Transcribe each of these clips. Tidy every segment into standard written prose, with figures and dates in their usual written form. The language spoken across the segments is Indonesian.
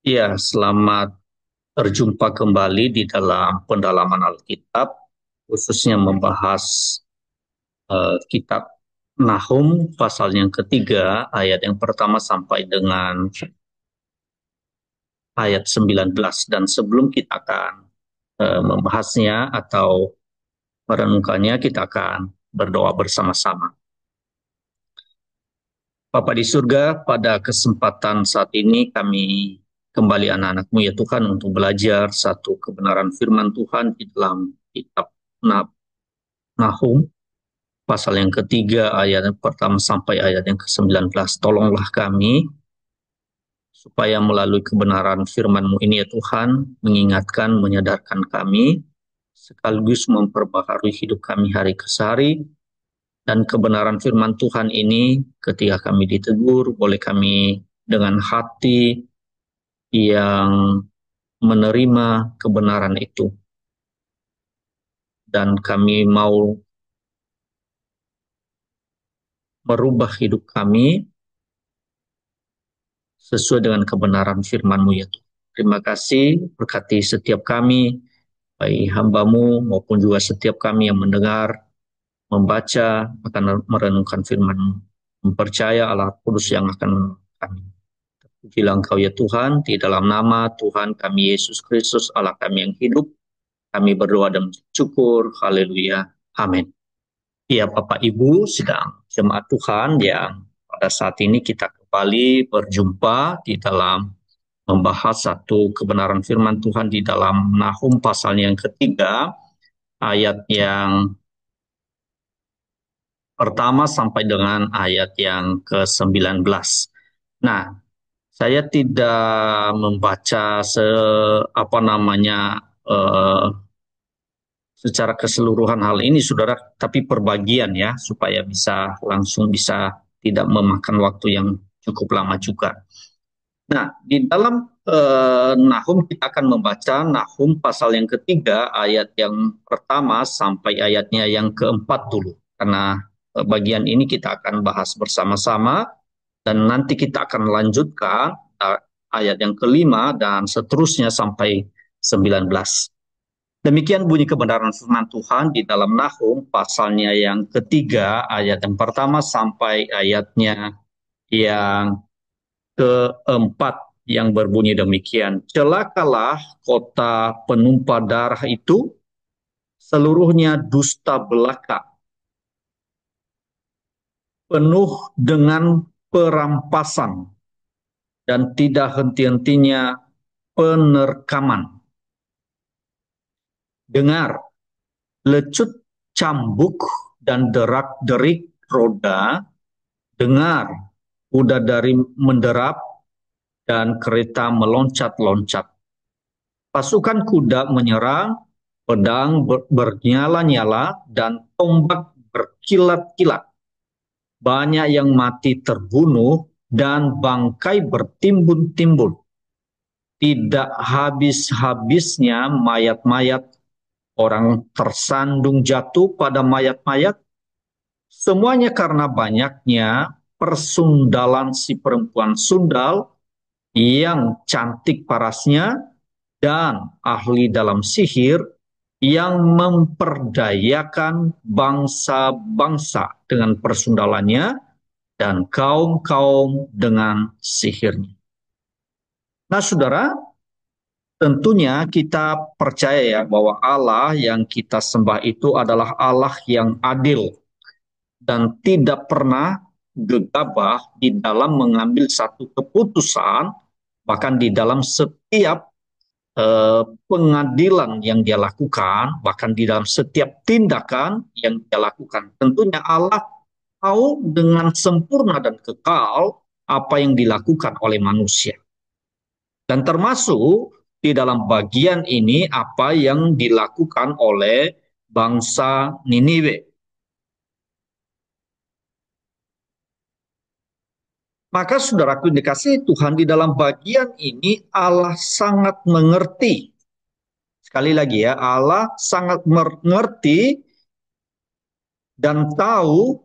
Ya, selamat berjumpa kembali di dalam pendalaman Alkitab, khususnya membahas kitab Nahum, pasal yang ketiga, ayat yang pertama sampai dengan ayat 19. Dan sebelum kita akan membahasnya atau merenungkannya, kita akan berdoa bersama-sama. Bapa di surga, pada kesempatan saat ini kami kembali anak-anak-Mu ya Tuhan untuk belajar satu kebenaran firman Tuhan di dalam kitab Nahum, pasal yang ketiga ayat yang pertama sampai ayat yang ke-19. Tolonglah kami supaya melalui kebenaran firman-Mu ini ya Tuhan, mengingatkan, menyadarkan kami, sekaligus memperbaharui hidup kami hari ke hari. Dan kebenaran firman Tuhan ini ketika kami ditegur, boleh kami dengan hati yang menerima kebenaran itu. Dan kami mau merubah hidup kami sesuai dengan kebenaran firman-Mu ya Tuhan. Terima kasih, berkati setiap kami, baik hamba-Mu maupun juga setiap kami yang mendengar, membaca, akan merenungkan firman-Mu. Mempercaya Allah Kudus yang akan menolong kami. Pujilah Engkau ya Tuhan, di dalam nama Tuhan kami Yesus Kristus, Allah kami yang hidup, kami berdoa dan bersyukur. Haleluya. Amin. Ya, Bapak Ibu, sedang jemaat Tuhan yang pada saat ini kita kembali berjumpa di dalam membahas satu kebenaran firman Tuhan di dalam Nahum pasal yang ketiga, ayat yang pertama sampai dengan ayat yang ke-19. Nah, saya tidak membaca eh, secara keseluruhan hal ini, saudara, tapi perbagian ya, supaya bisa langsung bisa tidak memakan waktu yang cukup lama juga. Nah, di dalam Nahum kita akan membaca Nahum pasal yang ketiga, ayat yang pertama sampai ayatnya yang keempat dulu. Karena bagian ini kita akan bahas bersama-sama, dan nanti kita akan lanjutkan ayat yang kelima dan seterusnya sampai 19. Demikian bunyi kebenaran firman Tuhan di dalam Nahum pasalnya yang ketiga, ayat yang pertama sampai ayatnya yang keempat, yang berbunyi demikian. Celakalah kota penumpah darah itu, seluruhnya dusta belaka, penuh dengan perampasan dan tidak henti-hentinya penerkaman. Dengar, lecut cambuk dan derak-derik roda, dengar kuda dari menderap dan kereta meloncat-loncat. Pasukan kuda menyerang, pedang bernyala-nyala, dan tombak berkilat-kilat. Banyak yang mati terbunuh dan bangkai bertimbun-timbun. Tidak habis-habisnya mayat-mayat, orang tersandung jatuh pada mayat-mayat. Semuanya karena banyaknya persundalan si perempuan sundal yang cantik parasnya dan ahli dalam sihir yang memperdayakan bangsa-bangsa dengan persundalannya dan kaum-kaum dengan sihirnya. Nah, saudara, tentunya kita percaya ya bahwa Allah yang kita sembah itu adalah Allah yang adil dan tidak pernah gegabah di dalam mengambil satu keputusan, bahkan di dalam setiap pengadilan yang dia lakukan, bahkan di dalam setiap tindakan yang dia lakukan. Tentunya Allah tahu dengan sempurna dan kekal apa yang dilakukan oleh manusia. Dan termasuk di dalam bagian ini apa yang dilakukan oleh bangsa Niniwe. Maka saudaraku dikasihi Tuhan, di dalam bagian ini Allah sangat mengerti. Sekali lagi ya, Allah sangat mengerti dan tahu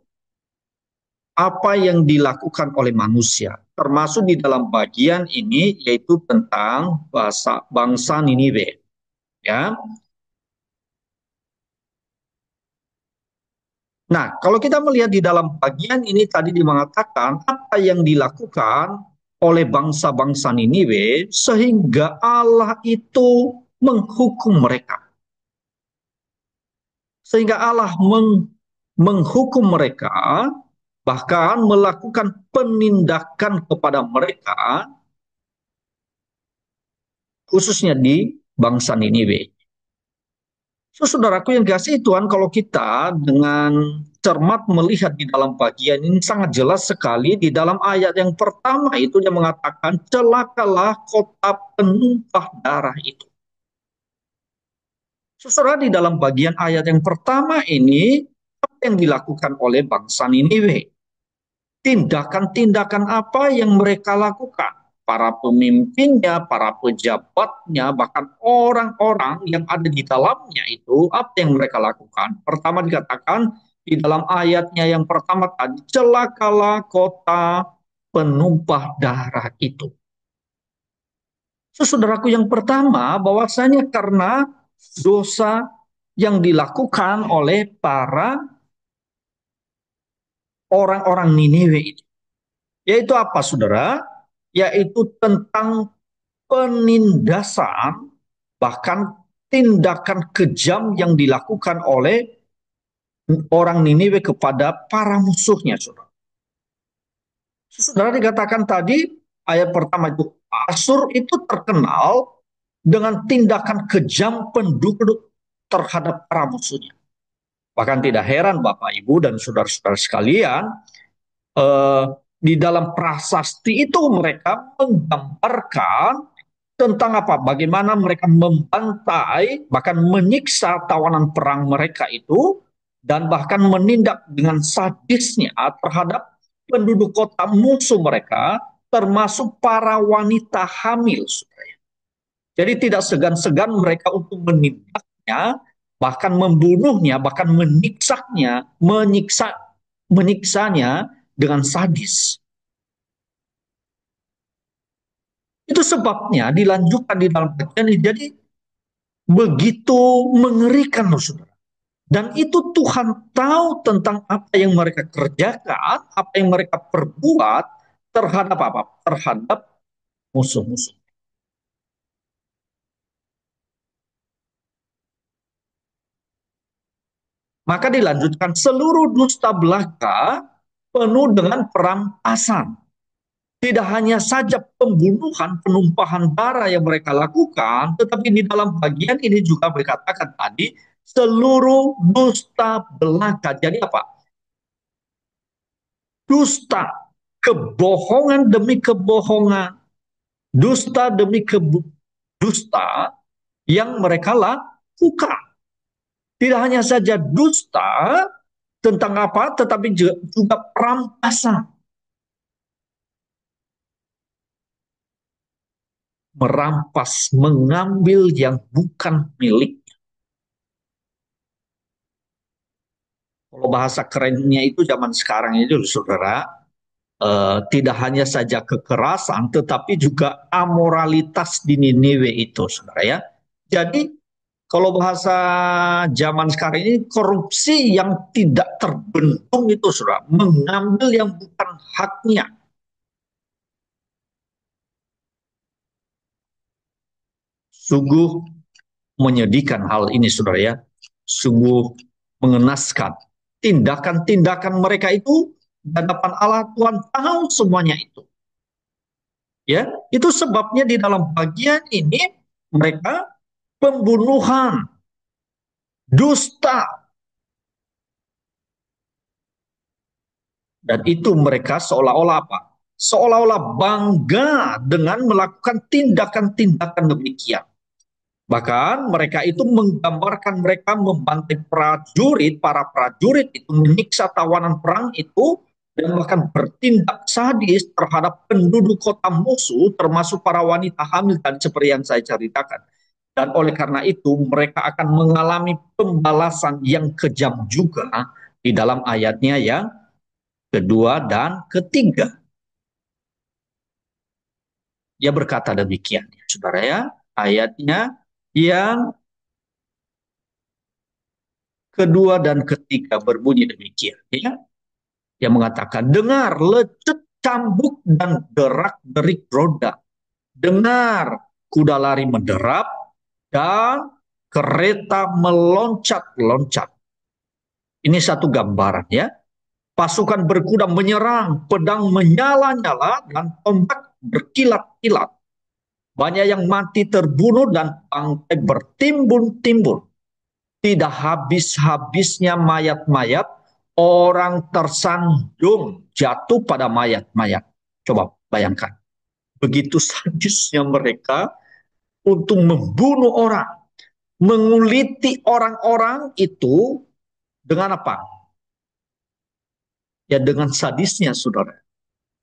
apa yang dilakukan oleh manusia. termasuk di dalam bagian ini yaitu tentang bahasa bangsa Niniwe. Ya, nah kalau kita melihat di dalam bagian ini tadi mengatakan apa yang dilakukan oleh bangsa-bangsa Niniwe sehingga Allah itu menghukum mereka, sehingga Allah menghukum mereka, bahkan melakukan penindakan kepada mereka, khususnya di bangsa Niniwe. So, saudaraku yang kasih Tuhan, kalau kita dengan cermat melihat di dalam bagian ini sangat jelas sekali di dalam ayat yang pertama itu yang mengatakan celakalah kota penumpah darah itu. Saudara, di dalam bagian ayat yang pertama ini apa yang dilakukan oleh bangsa Niniwe? Tindakan-tindakan apa yang mereka lakukan? Para pemimpinnya, para pejabatnya, bahkan orang-orang yang ada di dalamnya itu, apa yang mereka lakukan? Pertama dikatakan di dalam ayatnya yang pertama tadi, celakalah kota penumpah darah itu. Saudaraku yang pertama, bahwasanya karena dosa yang dilakukan oleh para orang-orang Niniwe itu. Yaitu apa, saudara? Yaitu tentang penindasan, bahkan tindakan kejam yang dilakukan oleh orang Niniwe kepada para musuhnya, saudara. Saudara dikatakan tadi, ayat pertama itu, Asyur itu terkenal dengan tindakan kejam penduduk terhadap para musuhnya. Bahkan tidak heran Bapak, Ibu, dan saudara-saudara sekalian, eh, di dalam prasasti itu mereka menggambarkan tentang apa? Bagaimana mereka membantai, bahkan menyiksa tawanan perang mereka itu, dan bahkan menindak dengan sadisnya terhadap penduduk kota musuh mereka, termasuk para wanita hamil. Jadi tidak segan-segan mereka untuk menindaknya, bahkan membunuhnya, bahkan menyiksanya dengan sadis. Itu sebabnya dilanjutkan di dalam bagian ini. Jadi begitu mengerikan, loh, saudara. Dan itu Tuhan tahu tentang apa yang mereka kerjakan, apa yang mereka perbuat terhadap apa? Terhadap musuh-musuh. Maka dilanjutkan seluruh dusta belaka penuh dengan perampasan. Tidak hanya saja pembunuhan, penumpahan darah yang mereka lakukan, tetapi di dalam bagian ini juga berkatakan tadi, seluruh dusta belaka. Jadi apa? Dusta, kebohongan demi kebohongan, dusta demi dusta yang mereka lakukan. Tidak hanya saja dusta tentang apa, tetapi juga perampasan. Merampas, mengambil yang bukan milik. Kalau bahasa kerennya itu zaman sekarang itu, saudara, tidak hanya saja kekerasan, tetapi juga amoralitas di Niniwe itu, saudara ya. Jadi kalau bahasa zaman sekarang ini korupsi yang tidak terbendung itu, saudara, mengambil yang bukan haknya. Sungguh menyedihkan hal ini, saudara ya. Sungguh mengenaskan. Tindakan-tindakan mereka itu di hadapan Allah, Tuhan tahu semuanya itu. Ya, itu sebabnya di dalam bagian ini mereka pembunuhan, dusta, dan itu mereka seolah-olah apa? Seolah-olah bangga dengan melakukan tindakan-tindakan demikian. Bahkan mereka itu menggambarkan mereka membantai prajurit, para prajurit itu menyiksa tawanan perang itu, dan bahkan bertindak sadis terhadap penduduk kota musuh, termasuk para wanita hamil dan seperti yang saya ceritakan. Dan oleh karena itu mereka akan mengalami pembalasan yang kejam juga di dalam ayatnya yang kedua dan ketiga. Dia berkata demikian, saudara ya, ayatnya yang kedua dan ketiga berbunyi demikian, ya. Yang mengatakan, dengar lecut cambuk dan derak-derik roda. Dengar kuda lari menderap dan kereta meloncat-loncat. Ini satu gambaran ya. Pasukan berkuda menyerang, pedang menyala-nyala, dan tombak berkilat-kilat. Banyak yang mati terbunuh dan bangkai bertimbun-timbun. Tidak habis-habisnya mayat-mayat, orang tersandung jatuh pada mayat-mayat. Coba bayangkan, begitu sadisnya mereka untuk membunuh orang, menguliti orang-orang itu dengan apa? Ya dengan sadisnya, saudara.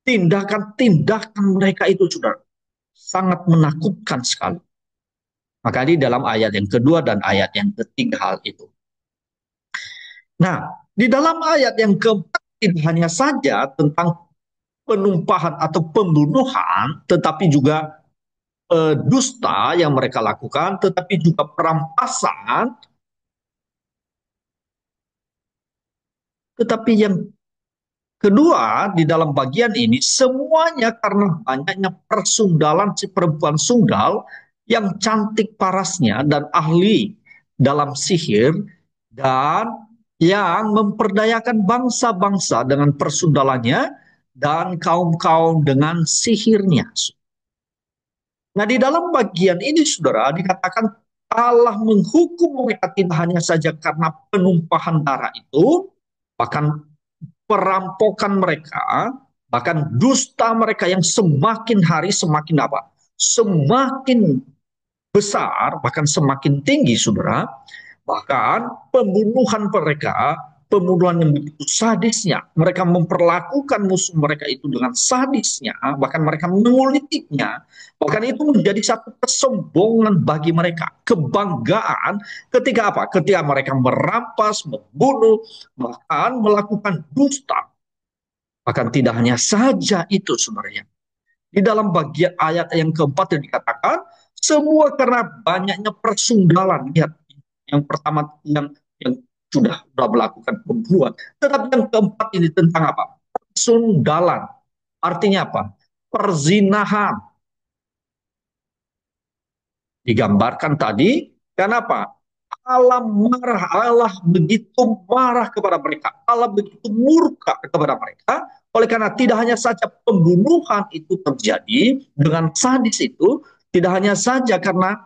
Tindakan-tindakan mereka itu, saudara, sangat menakutkan sekali. Maka di dalam ayat yang kedua dan ayat yang ketiga hal itu. Nah, di dalam ayat yang keempat tidak hanya saja tentang penumpahan atau pembunuhan, tetapi juga dusta yang mereka lakukan, tetapi juga perampasan. Tetapi yang kedua, di dalam bagian ini semuanya karena banyaknya persundalan si perempuan sundal yang cantik parasnya dan ahli dalam sihir, dan yang memperdayakan bangsa-bangsa dengan persundalannya dan kaum-kaum dengan sihirnya. Nah, di dalam bagian ini, saudara, dikatakan Allah menghukum mereka tidak hanya saja karena penumpahan darah itu, bahkan perampokan mereka, bahkan dusta mereka yang semakin hari semakin apa? Semakin besar, bahkan semakin tinggi, saudara. Bahkan pembunuhan mereka, pembunuhan yang begitu sadisnya, mereka memperlakukan musuh mereka itu dengan sadisnya, bahkan mereka mengulitinya, bahkan itu menjadi satu kesombongan bagi mereka, kebanggaan ketika apa? Ketika mereka merampas, membunuh, bahkan melakukan dusta. Bahkan tidak hanya saja itu, sebenarnya. Di dalam bagian ayat yang keempat yang dikatakan, semua karena banyaknya persundalan. Lihat, yang pertama yang sudah melakukan pembunuhan. Tetapi yang keempat ini tentang apa? Persundalan. Artinya apa? Perzinahan. Digambarkan tadi, kenapa? Allah marah, Allah begitu marah kepada mereka, Allah begitu murka kepada mereka, oleh karena tidak hanya saja pembunuhan itu terjadi dengan sadis itu, tidak hanya saja karena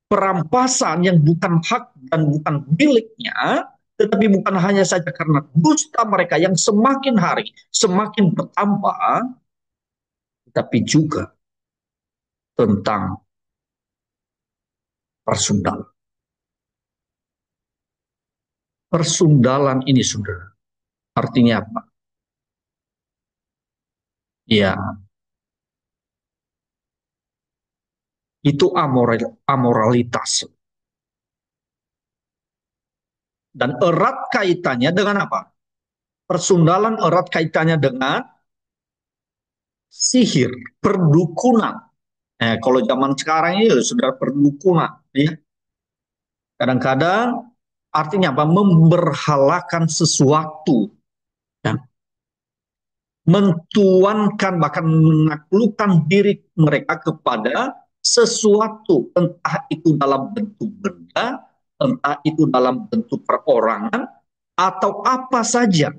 perampasan yang bukan hak dan bukan miliknya, tetapi bukan hanya saja karena dusta mereka yang semakin hari semakin bertambah, tetapi juga tentang persundalan. Persundalan ini, saudara, artinya apa? Ya, itu amoralitas. Dan erat kaitannya dengan apa? Persundalan erat kaitannya dengan sihir, perdukunan. Kalau zaman sekarang ini sudah perdukunan. Ya. Kadang-kadang artinya apa? Memberhalakan sesuatu. Ya. Mentuankan, bahkan menaklukkan diri mereka kepada sesuatu. Entah itu dalam bentuk benda, entah itu dalam bentuk perorangan, atau apa saja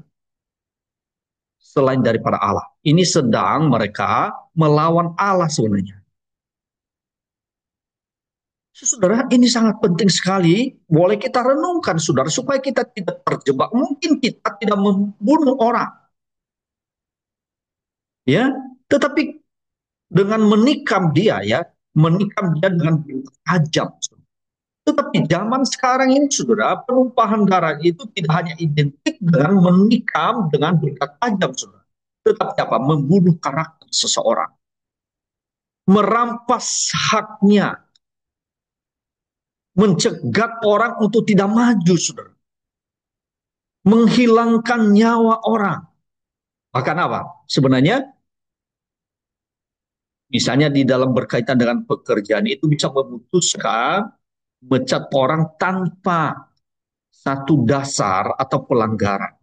selain daripada Allah. Ini sedang mereka melawan Allah sebenarnya. Saudara, ini sangat penting sekali. Boleh kita renungkan, saudara, supaya kita tidak terjebak. Mungkin kita tidak membunuh orang, ya, tetapi dengan menikam dia, ya, menikam dia dengan tajam. Tetapi zaman sekarang ini, saudara, penumpahan darah itu tidak hanya identik dengan menikam dengan benda tajam, saudara, tetapi apa? Membunuh karakter seseorang, merampas haknya, mencegat orang untuk tidak maju, saudara, menghilangkan nyawa orang. Bahkan apa? Sebenarnya Misalnya di dalam berkaitan dengan pekerjaan itu bisa memutuskan mecat orang tanpa satu dasar atau pelanggaran.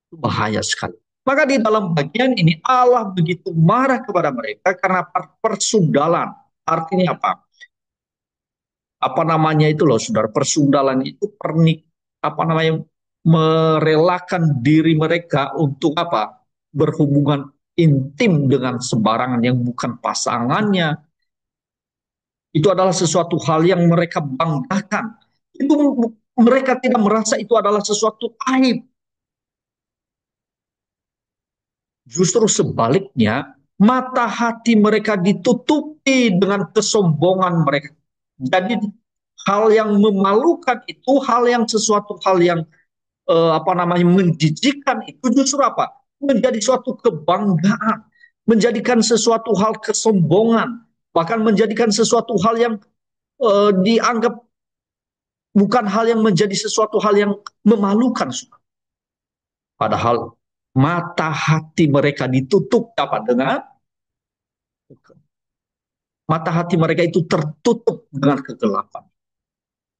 Itu bahaya sekali. Maka di dalam bagian ini Allah begitu marah kepada mereka karena persundalan. Artinya apa? Apa namanya itu loh, saudara? Persundalan itu apa namanya? Merelakan diri mereka untuk apa? Berhubungan intim dengan sembarangan yang bukan pasangannya. Itu adalah sesuatu hal yang mereka banggakan. Itu mereka tidak merasa itu adalah sesuatu aib. Justru sebaliknya, mata hati mereka ditutupi dengan kesombongan mereka. Jadi hal yang memalukan itu, hal yang sesuatu hal yang apa namanya menjijikkan itu justru apa? Menjadi suatu kebanggaan, menjadikan sesuatu hal kesombongan, bahkan menjadikan sesuatu hal yang dianggap bukan hal yang menjadi sesuatu hal yang memalukan. Padahal mata hati mereka ditutup apa dengan mata hati mereka itu tertutup dengan kegelapan.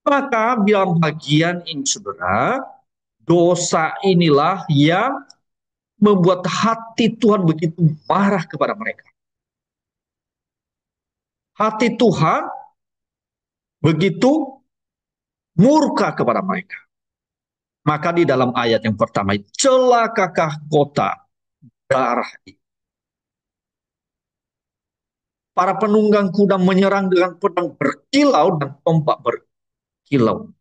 Maka bilang bagian ini saudara, dosa inilah yang membuat hati Tuhan begitu marah kepada mereka. Hati Tuhan begitu murka kepada mereka. Maka di dalam ayat yang pertama, celakakah kota darah itu. Para penunggang kuda menyerang dengan pedang berkilau dan tombak berkilau.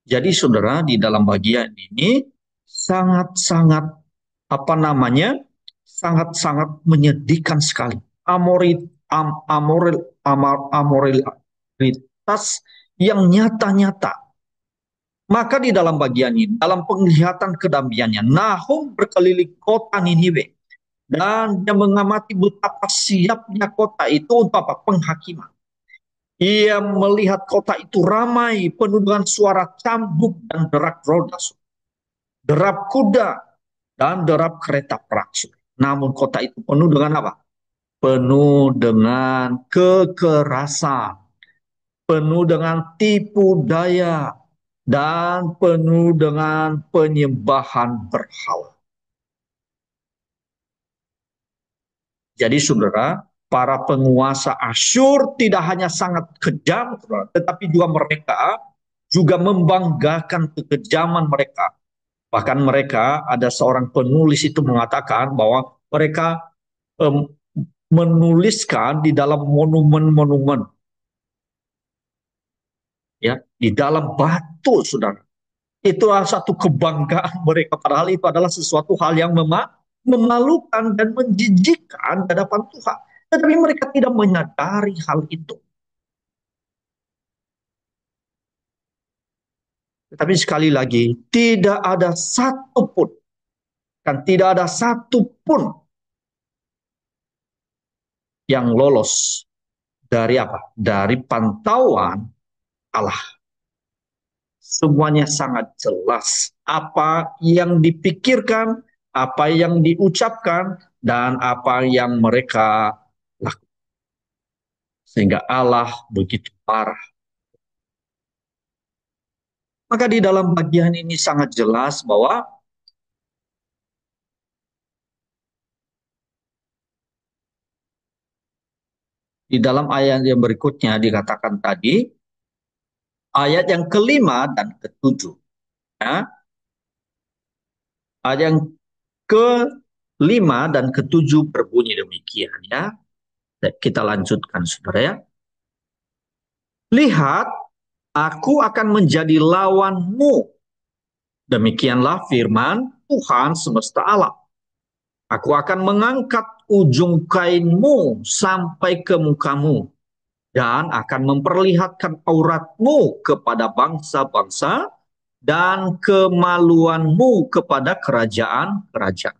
Jadi saudara di dalam bagian ini sangat-sangat apa namanya sangat-sangat menyedihkan sekali. Amoralitas yang nyata-nyata. Maka di dalam bagian ini, dalam penglihatan kedamaiannya, Nahum berkeliling kota Niniwe dan dia mengamati betapa siapnya kota itu untuk apa? Penghakiman. Ia melihat kota itu ramai, penuh dengan suara cambuk dan derak roda, derap kuda, dan derap kereta perak. Namun kota itu penuh dengan apa? Penuh dengan kekerasan, penuh dengan tipu daya, dan penuh dengan penyembahan berhala. Jadi saudara, para penguasa Asyur tidak hanya sangat kejam, saudara, tetapi juga mereka juga membanggakan kekejaman mereka. Bahkan mereka, ada seorang penulis itu mengatakan bahwa mereka um, menuliskan di dalam monumen-monumen, ya, di dalam batu, saudara. Itu adalah satu kebanggaan mereka, padahal itu adalah sesuatu hal yang memalukan dan menjijikkan di hadapan Tuhan. Tetapi mereka tidak menyadari hal itu. Tetapi sekali lagi, tidak ada satupun, kan tidak ada satupun yang lolos dari apa? Dari pantauan Allah. Semuanya sangat jelas apa yang dipikirkan, apa yang diucapkan, dan apa yang mereka lakukan. Sehingga Allah begitu marah. Maka di dalam bagian ini sangat jelas bahwa di dalam ayat yang berikutnya dikatakan tadi, ayat yang kelima dan ketujuh. Ya, ayat yang kelima dan ketujuh berbunyi demikian ya. Kita lanjutkan saudara ya. Lihat, aku akan menjadi lawanmu. Demikianlah firman Tuhan semesta alam. Aku akan mengangkat ujung kainmu sampai ke mukamu dan akan memperlihatkan auratmu kepada bangsa-bangsa dan kemaluanmu kepada kerajaan-kerajaan.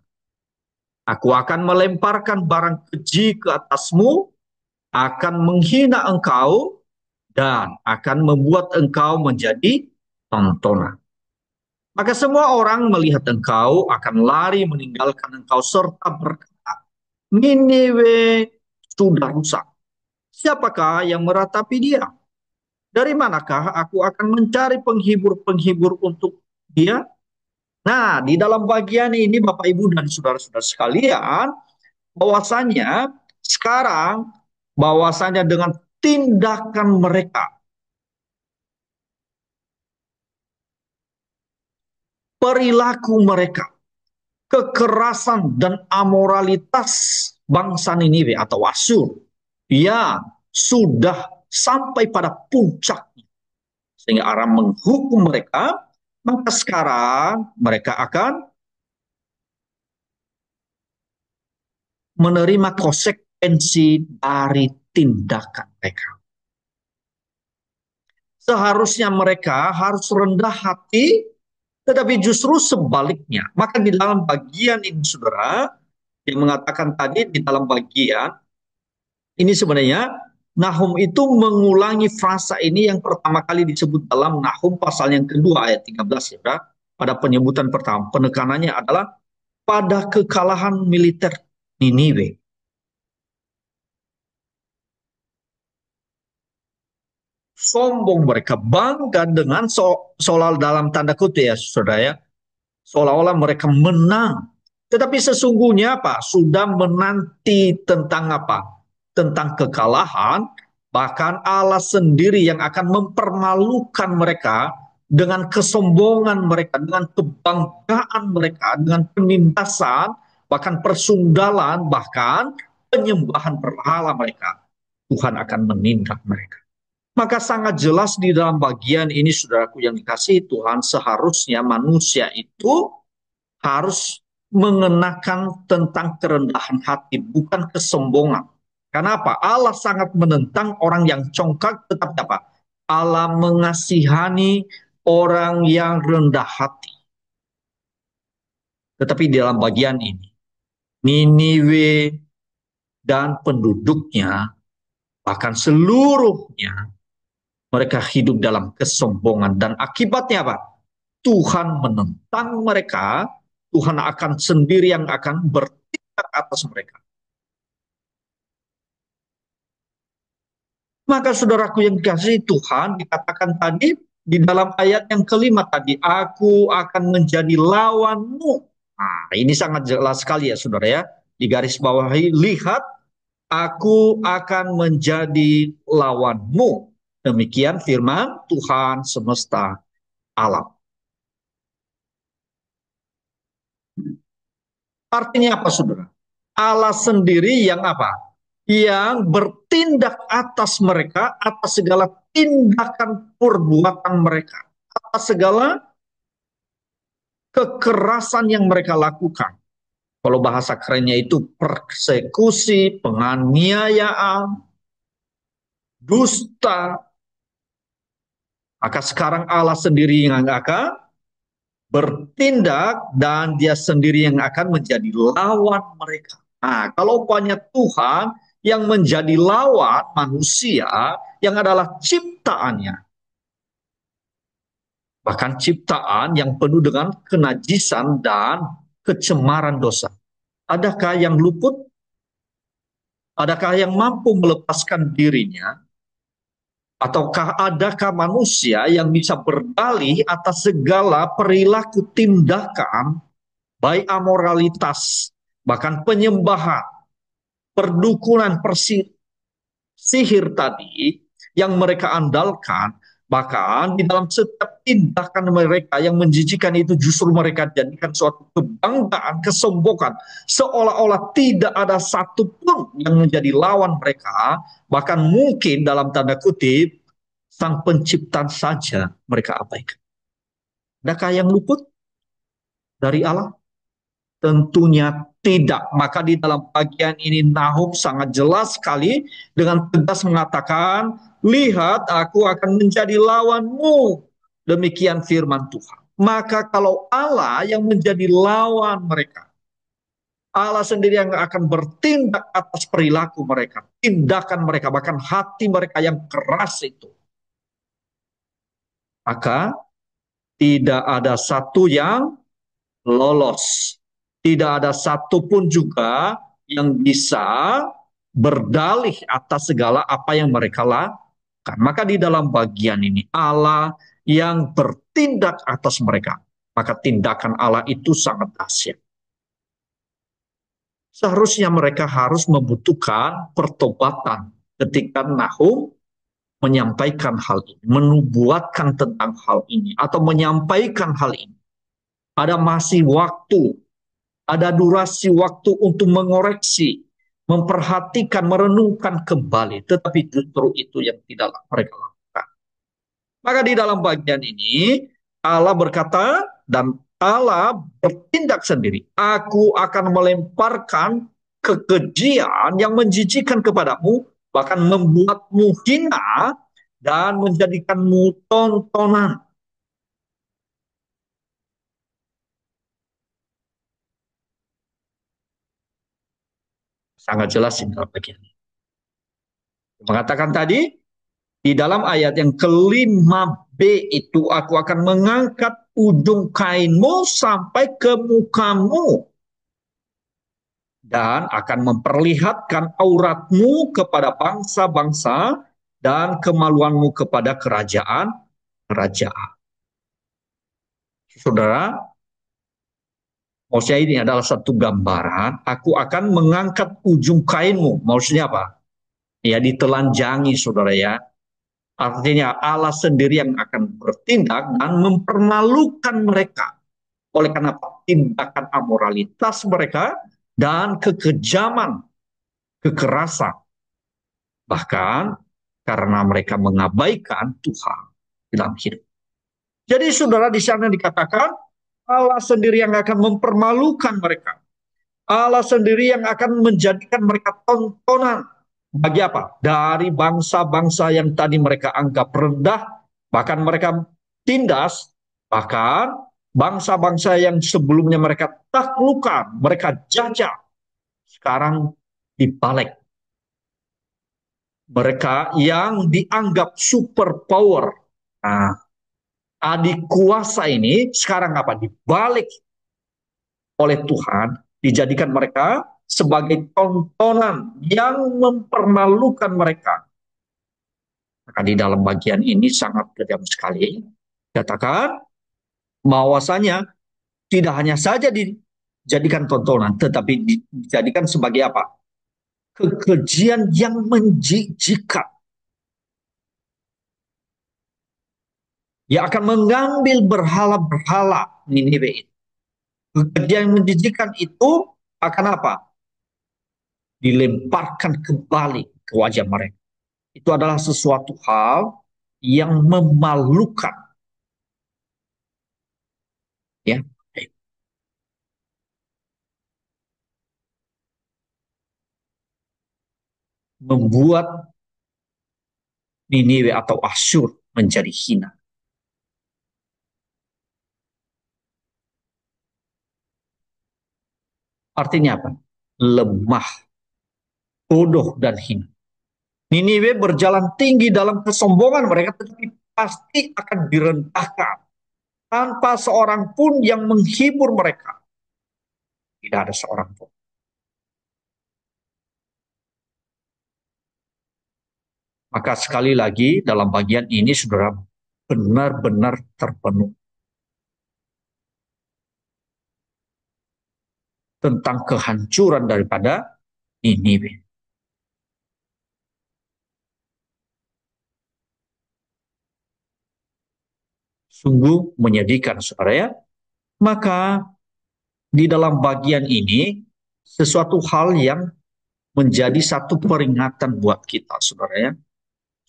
Aku akan melemparkan barang keji ke atasmu, akan menghina engkau, dan akan membuat engkau menjadi tontonan. Maka semua orang melihat engkau akan lari meninggalkan engkau serta berkata, Niniwe sudah rusak. Siapakah yang meratapi dia? Dari manakah aku akan mencari penghibur-penghibur untuk dia? Nah, di dalam bagian ini Bapak Ibu dan saudara-saudara sekalian, bahwasanya sekarang bahwasanya dengan tindakan mereka, perilaku mereka, kekerasan dan amoralitas bangsa Niniwe atau Asyur, ya sudah sampai pada puncaknya sehingga Allah menghukum mereka, maka sekarang mereka akan menerima konsekuensi dari tindakan mereka. Seharusnya mereka harus rendah hati, tetapi justru sebaliknya. Maka di dalam bagian ini, saudara, yang mengatakan tadi di dalam bagian ini sebenarnya Nahum itu mengulangi frasa ini yang pertama kali disebut dalam Nahum pasal yang kedua ayat 13 ya. Pada penyebutan pertama, penekanannya adalah pada kekalahan militer Niniwe. Sombong mereka, bangga dengan soal dalam tanda kutip ya saudara ya, seolah-olah mereka menang. Tetapi sesungguhnya apa? Sudah menanti tentang apa? Tentang kekalahan, bahkan Allah sendiri yang akan mempermalukan mereka dengan kesombongan mereka, dengan kebanggaan mereka, dengan penindasan, bahkan persunggalan, bahkan penyembahan berhala mereka. Tuhan akan menindak mereka. Maka sangat jelas di dalam bagian ini, saudaraku yang dikasihi Tuhan, seharusnya manusia itu harus mengenakan tentang kerendahan hati, bukan kesombongan. Kenapa? Allah sangat menentang orang yang congkak, tetapi apa? Allah mengasihani orang yang rendah hati. Tetapi di dalam bagian ini, Niniwe dan penduduknya, bahkan seluruhnya, mereka hidup dalam kesombongan. Dan akibatnya apa? Tuhan menentang mereka, Tuhan akan sendiri yang akan bertindak atas mereka. Maka saudaraku yang dikasihi Tuhan, dikatakan tadi di dalam ayat yang kelima tadi, aku akan menjadi lawanmu. Nah, ini sangat jelas sekali ya saudara ya. Di garis bawahi, lihat, aku akan menjadi lawanmu. Demikian firman Tuhan semesta alam. Artinya apa saudara? Allah sendiri yang apa? Yang bertindak atas mereka, atas segala tindakan perbuatan mereka, atas segala kekerasan yang mereka lakukan. Kalau bahasa kerennya itu persekusi, penganiayaan, dusta. Maka sekarang Allah sendiri yang akan bertindak dan dia sendiri yang akan menjadi lawan mereka. Nah, kalau banyak Tuhan yang menjadi lawan manusia yang adalah ciptaannya, bahkan ciptaan yang penuh dengan kenajisan dan kecemaran dosa. Adakah yang luput? Adakah yang mampu melepaskan dirinya? Ataukah adakah manusia yang bisa berdalih atas segala perilaku tindakan, baik amoralitas, bahkan penyembahan, perdukunan, sihir tadi yang mereka andalkan, bahkan di dalam setiap tindakan mereka yang menjijikan itu justru mereka jadikan suatu kebanggaan, kesombongan, seolah-olah tidak ada satupun yang menjadi lawan mereka, bahkan mungkin dalam tanda kutip, sang pencipta saja mereka abaikan. Adakah yang luput dari Allah? Tentunya tidak. Maka di dalam bagian ini Nahum sangat jelas sekali dengan tegas mengatakan, lihat aku akan menjadi lawanmu. Demikian firman Tuhan. Maka kalau Allah yang menjadi lawan mereka, Allah sendiri yang akan bertindak atas perilaku mereka, tindakan mereka, bahkan hati mereka yang keras itu. Maka tidak ada satu yang lolos. Tidak ada satupun juga yang bisa berdalih atas segala apa yang mereka lakukan. Maka di dalam bagian ini Allah yang bertindak atas mereka. Maka tindakan Allah itu sangat dahsyat. Seharusnya mereka harus membutuhkan pertobatan ketika Nahum menyampaikan hal ini, menubuatkan tentang hal ini, atau menyampaikan hal ini. Ada masih waktu, ada durasi waktu untuk mengoreksi, memperhatikan, merenungkan kembali. Tetapi justru itu yang tidak mereka lakukan. Maka di dalam bagian ini, Allah berkata, dan Allah bertindak sendiri. Aku akan melemparkan kekejian yang menjijikan kepadamu, bahkan membuatmu hina dan menjadikanmu tontonan. Sangat jelas di dalam bagian ini. Mengatakan tadi, di dalam ayat yang kelima B itu, aku akan mengangkat ujung kainmu sampai ke mukamu dan akan memperlihatkan auratmu kepada bangsa-bangsa dan kemaluanmu kepada kerajaan-kerajaan. Saudara, maksudnya ini adalah satu gambaran, aku akan mengangkat ujung kainmu. Maksudnya apa? Ya, ditelanjangi, saudara ya. Artinya Allah sendiri yang akan bertindak dan mempermalukan mereka. Oleh karena tindakan amoralitas mereka dan kekejaman, kekerasan. Bahkan karena mereka mengabaikan Tuhan dalam hidup. Jadi saudara, di sana dikatakan Allah sendiri yang akan mempermalukan mereka. Allah sendiri yang akan menjadikan mereka tontonan. Bagi apa? Dari bangsa-bangsa yang tadi mereka anggap rendah, bahkan mereka tindas, bahkan bangsa-bangsa yang sebelumnya mereka taklukkan, mereka jajah, sekarang dibalik. Mereka yang dianggap super power, nah, adik kuasa ini sekarang apa? Dibalik oleh Tuhan, dijadikan mereka sebagai tontonan yang mempermalukan mereka. Maka di dalam bagian ini sangat kejam sekali. Katakan bahwasanya tidak hanya saja dijadikan tontonan, tetapi dijadikan sebagai apa? Kekejian yang menjijikan. Yang akan mengambil berhala-berhala Niniwe itu. Kekejian yang menjijikan itu akan apa? Dilemparkan kembali ke wajah mereka. Itu adalah sesuatu hal yang memalukan, ya, membuat Niniwe atau Asyur menjadi hina. Artinya apa? Lemah, bodoh, dan hina. Niniwe berjalan tinggi dalam kesombongan mereka, tetapi pasti akan direndahkan tanpa seorang pun yang menghibur mereka. Tidak ada seorang pun. Maka sekali lagi dalam bagian ini saudara benar-benar terpenuh tentang kehancuran daripada Niniwe. Sungguh menyedihkan saudara ya. Maka di dalam bagian ini sesuatu hal yang menjadi satu peringatan buat kita saudara ya.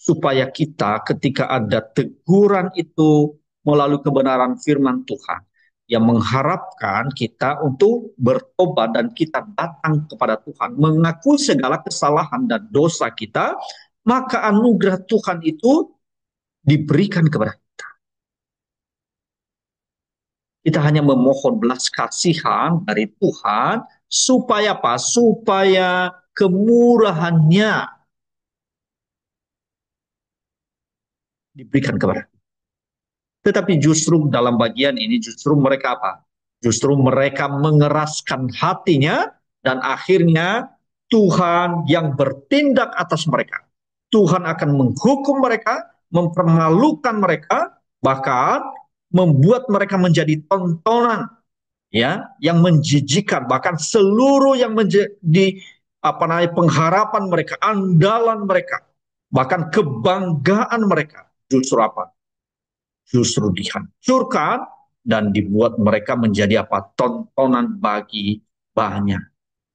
Supaya kita ketika ada teguran itu melalui kebenaran firman Tuhan yang mengharapkan kita untuk bertobat dan kita datang kepada Tuhan, mengakui segala kesalahan dan dosa kita, maka anugerah Tuhan itu diberikan kepada kita. Kita hanya memohon belas kasihan dari Tuhan supaya apa? Supaya kemurahannya diberikan kepada kita. Tetapi justru dalam bagian ini justru mereka apa? Justru mereka mengeraskan hatinya dan akhirnya Tuhan yang bertindak atas mereka. Tuhan akan menghukum mereka, mempermalukan mereka, bahkan membuat mereka menjadi tontonan ya yang menjijikan, bahkan seluruh yang menjadi apa namanya pengharapan mereka, andalan mereka, bahkan kebanggaan mereka justru apa? Justru dihancurkan dan dibuat mereka menjadi apa? Tontonan bagi banyak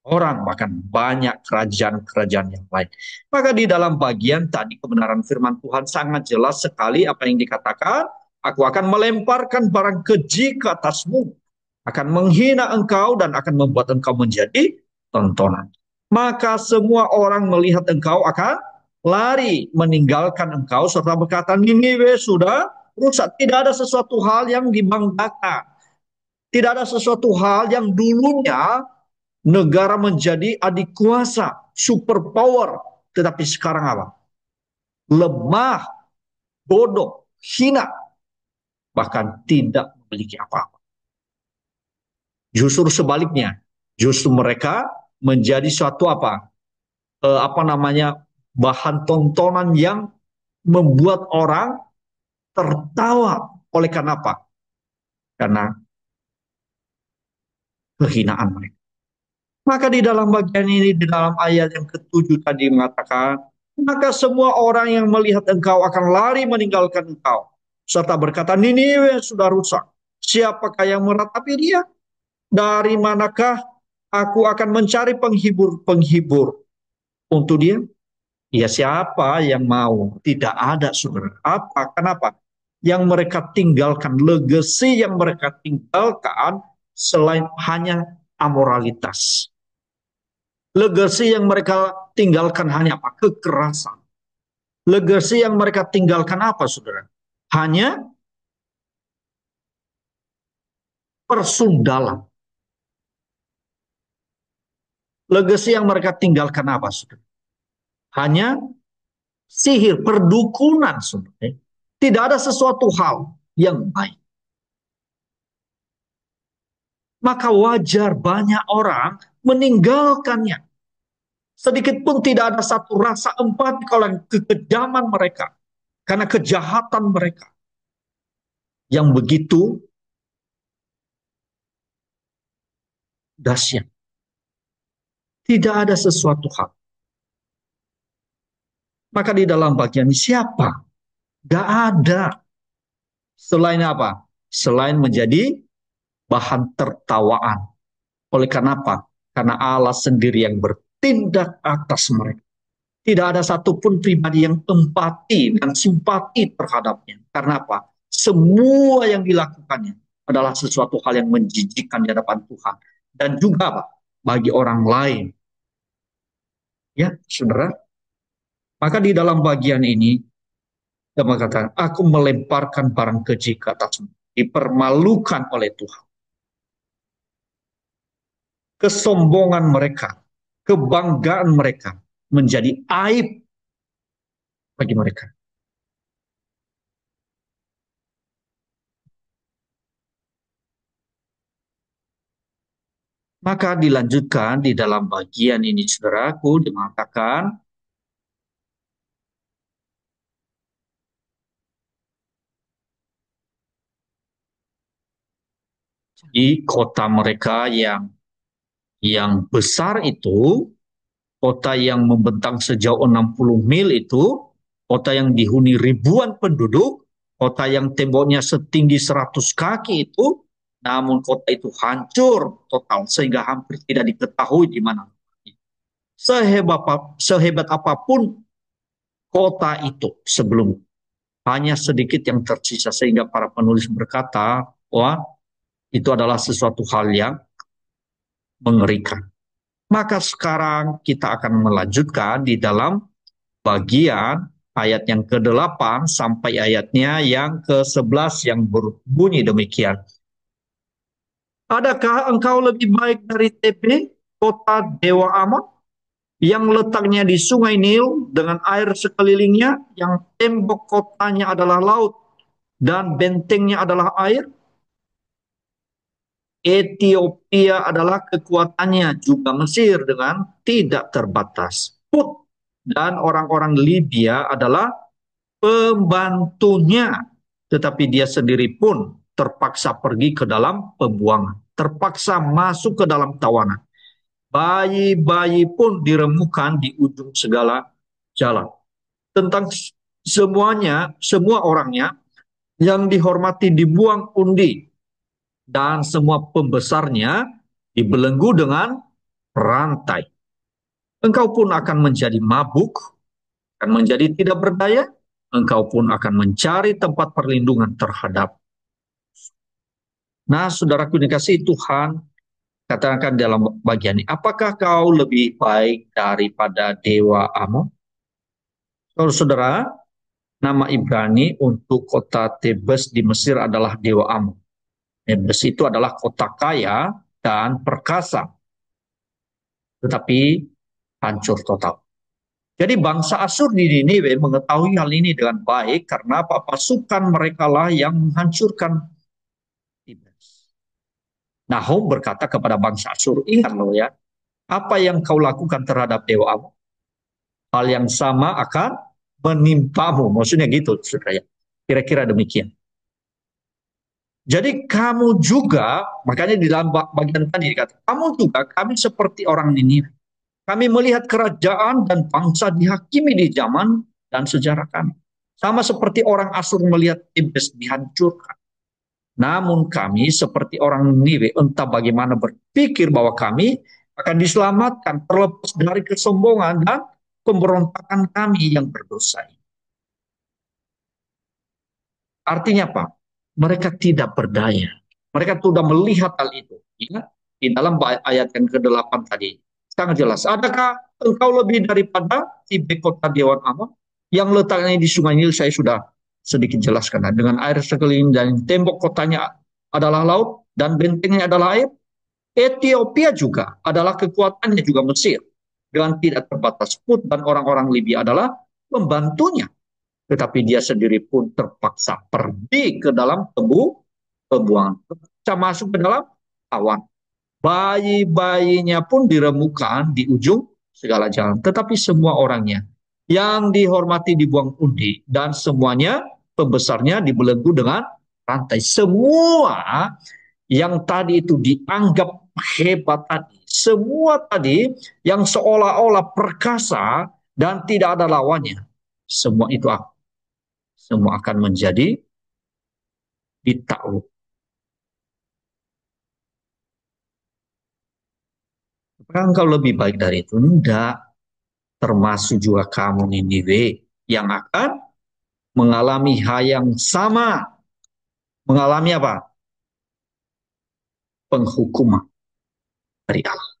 orang, bahkan banyak kerajaan-kerajaan yang lain. Maka di dalam bagian tadi kebenaran firman Tuhan sangat jelas sekali apa yang dikatakan, aku akan melemparkan barang keji ke atasmu, akan menghina engkau dan akan membuat engkau menjadi tontonan. Maka semua orang melihat engkau akan lari meninggalkan engkau serta berkata, Niniwe sudah rusak. Tidak ada sesuatu hal yang dibanggakan. Tidak ada sesuatu hal yang dulunya negara menjadi adik kuasa, superpower. Tetapi sekarang apa? Lemah, bodoh, hina, bahkan tidak memiliki apa-apa. Justru sebaliknya, justru mereka menjadi suatu apa? Apa namanya? Bahan tontonan yang membuat orang tertawa. Oleh karena apa? Karena kehinaan mereka. Maka di dalam bagian ini, di dalam ayat yang ketujuh tadi mengatakan, maka semua orang yang melihat engkau akan lari meninggalkan engkau. Serta berkata, Niniwe sudah rusak. Siapakah yang meratapi dia? Dari manakah aku akan mencari penghibur-penghibur untuk dia? Ya siapa yang mau? Tidak ada, saudara. Apa? Kenapa? Yang mereka tinggalkan, legacy yang mereka tinggalkan selain hanya amoralitas. Legasi yang mereka tinggalkan hanya apa? Kekerasan. Legasi yang mereka tinggalkan apa, saudara? Hanya persundalan. Legasi yang mereka tinggalkan apa, saudara? Hanya sihir, perdukunan, saudara. Tidak ada sesuatu hal yang baik. Maka wajar banyak orang meninggalkannya. Sedikit pun tidak ada satu rasa empati kalau kekejaman mereka. Karena kejahatan mereka. Yang begitu dahsyat. Tidak ada sesuatu hal. Maka di dalam bagian ini siapa? Gak ada. Selain apa? Selain menjadi bahan tertawaan. Oleh karena apa? Karena Allah sendiri yang bertindak atas mereka. Tidak ada satupun pribadi yang empati dan simpati terhadapnya. Karena apa? Semua yang dilakukannya adalah sesuatu hal yang menjijikkan di hadapan Tuhan. Dan juga apa? Bagi orang lain. Ya, saudara. Maka di dalam bagian ini, dia mengatakan, aku melemparkan barang keji ke atasmu. Dipermalukan oleh Tuhan. Kesombongan mereka, kebanggaan mereka menjadi aib bagi mereka. Maka dilanjutkan di dalam bagian ini, saudaraku, dimengatakan, di kota mereka yang besar itu, kota yang membentang sejauh 60 mil itu, kota yang dihuni ribuan penduduk, kota yang temboknya setinggi 100 kaki itu, namun kota itu hancur total sehingga hampir tidak diketahui di mana. Sehebat apapun kota itu sebelum, hanya sedikit yang tersisa sehingga para penulis berkata, wah itu adalah sesuatu hal yang mengerikan. Maka sekarang kita akan melanjutkan di dalam bagian ayat yang ke-8 sampai ayatnya yang ke-11 yang berbunyi demikian. Adakah engkau lebih baik dari Tepe, kota Dewa Amon, yang letaknya di sungai Nil dengan air sekelilingnya, yang tembok kotanya adalah laut? dan bentengnya adalah air. Ethiopia adalah kekuatannya, juga Mesir dengan tidak terbatas. Put dan orang-orang Libya adalah pembantunya, tetapi dia sendiri pun terpaksa pergi ke dalam pembuangan, terpaksa masuk ke dalam tawanan. Bayi-bayi pun diremukan di ujung segala jalan. Tentang semuanya, semua orangnya yang dihormati dibuang undi, dan semua pembesarnya dibelenggu dengan rantai. Engkau pun akan menjadi mabuk, akan menjadi tidak berdaya, engkau pun akan mencari tempat perlindungan terhadap. Nah, saudaraku dikasihi Tuhan, katakan dalam bagian ini, apakah kau lebih baik daripada Dewa Amon? Saudara, nama Ibrani untuk kota Tebes di Mesir adalah Dewa Amon. Tebes itu adalah kota kaya dan perkasa, tetapi hancur total. Jadi bangsa Asyur di Niniwe mengetahui hal ini dengan baik karena pasukan mereka lah yang menghancurkan Tibes. Nahum berkata kepada bangsa Asyur, ingat loh ya, apa yang kau lakukan terhadap Dewa Amon, hal yang sama akan menimpamu. Maksudnya gitu, saudara ya. Kira-kira demikian. Jadi kamu juga, makanya di dalam bagian tadi dikata, kamu juga, kami seperti orang Niniwe. Kami melihat kerajaan dan bangsa dihakimi di zaman dan sejarah kami. Sama seperti orang Asyur melihat Tibes dihancurkan. Namun kami seperti orang Niniwe entah bagaimana berpikir bahwa kami akan diselamatkan terlepas dari kesombongan dan pemberontakan kami yang berdosa. Artinya apa? Mereka tidak berdaya. Mereka sudah melihat hal itu. Ya? Di dalam ayat yang ke-8 tadi. Sangat jelas. Adakah engkau lebih daripada Tibes kota Dewan Amon? Yang letaknya di Sungai Nil saya sudah sedikit jelaskan. Dengan air sekeliling dan tembok kotanya adalah laut dan bentengnya adalah air. Ethiopia juga adalah kekuatannya, juga Mesir. Dengan tidak terbatas. Put dan orang-orang Libya adalah pembantunya. Tetapi dia sendiri pun terpaksa pergi ke dalam pembuangan. Terpaksa masuk ke dalam awan. Bayi-bayinya pun diremukan di ujung segala jalan. Tetapi semua orangnya yang dihormati dibuang undi. Dan semuanya pembesarnya dibelenggu dengan rantai. Semua yang tadi itu dianggap hebat tadi. Semua tadi yang seolah-olah perkasa dan tidak ada lawannya. Semua itu semua akan menjadi ditakluk. Apakah engkau lebih baik dari itu? Tidak. Termasuk juga kamu Niniwe yang akan mengalami hal yang sama. Mengalami apa? Penghukuman dari Allah.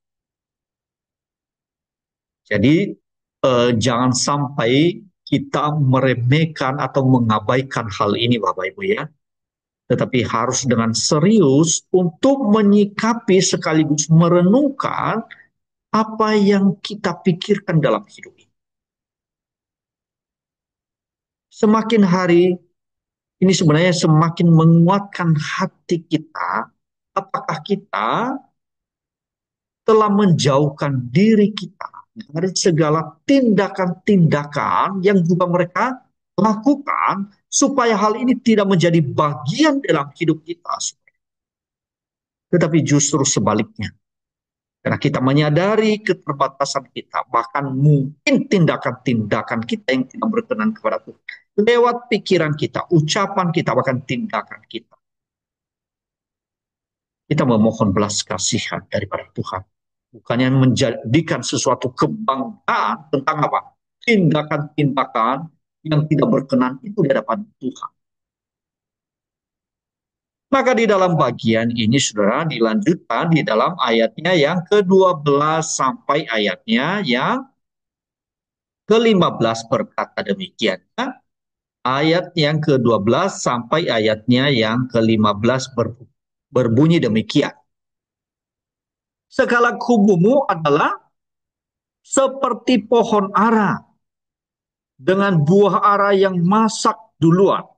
Jadi jangan sampai kita meremehkan atau mengabaikan hal ini Bapak Ibu ya. Tetapi harus dengan serius untuk menyikapi sekaligus merenungkan apa yang kita pikirkan dalam hidup ini. Semakin hari ini sebenarnya semakin menguatkan hati kita, apakah kita telah menjauhkan diri kita dari segala tindakan-tindakan yang juga mereka lakukan supaya hal ini tidak menjadi bagian dalam hidup kita. Tetapi justru sebaliknya. Karena kita menyadari keterbatasan kita, bahkan mungkin tindakan-tindakan kita yang tidak berkenan kepada Tuhan. Lewat pikiran kita, ucapan kita, bahkan tindakan kita. Kita memohon belas kasihan daripada Tuhan. Bukannya menjadikan sesuatu kebanggaan tentang apa? Tindakan-tindakan yang tidak berkenan itu di hadapan Tuhan. Maka di dalam bagian ini saudara dilanjutkan di dalam ayatnya yang ke-12 sampai ayatnya yang ke-15 berkata demikian. Ayat yang ke-12 sampai ayatnya yang ke-15 berbunyi demikian. Segala kubumu adalah seperti pohon ara dengan buah ara yang masak duluan.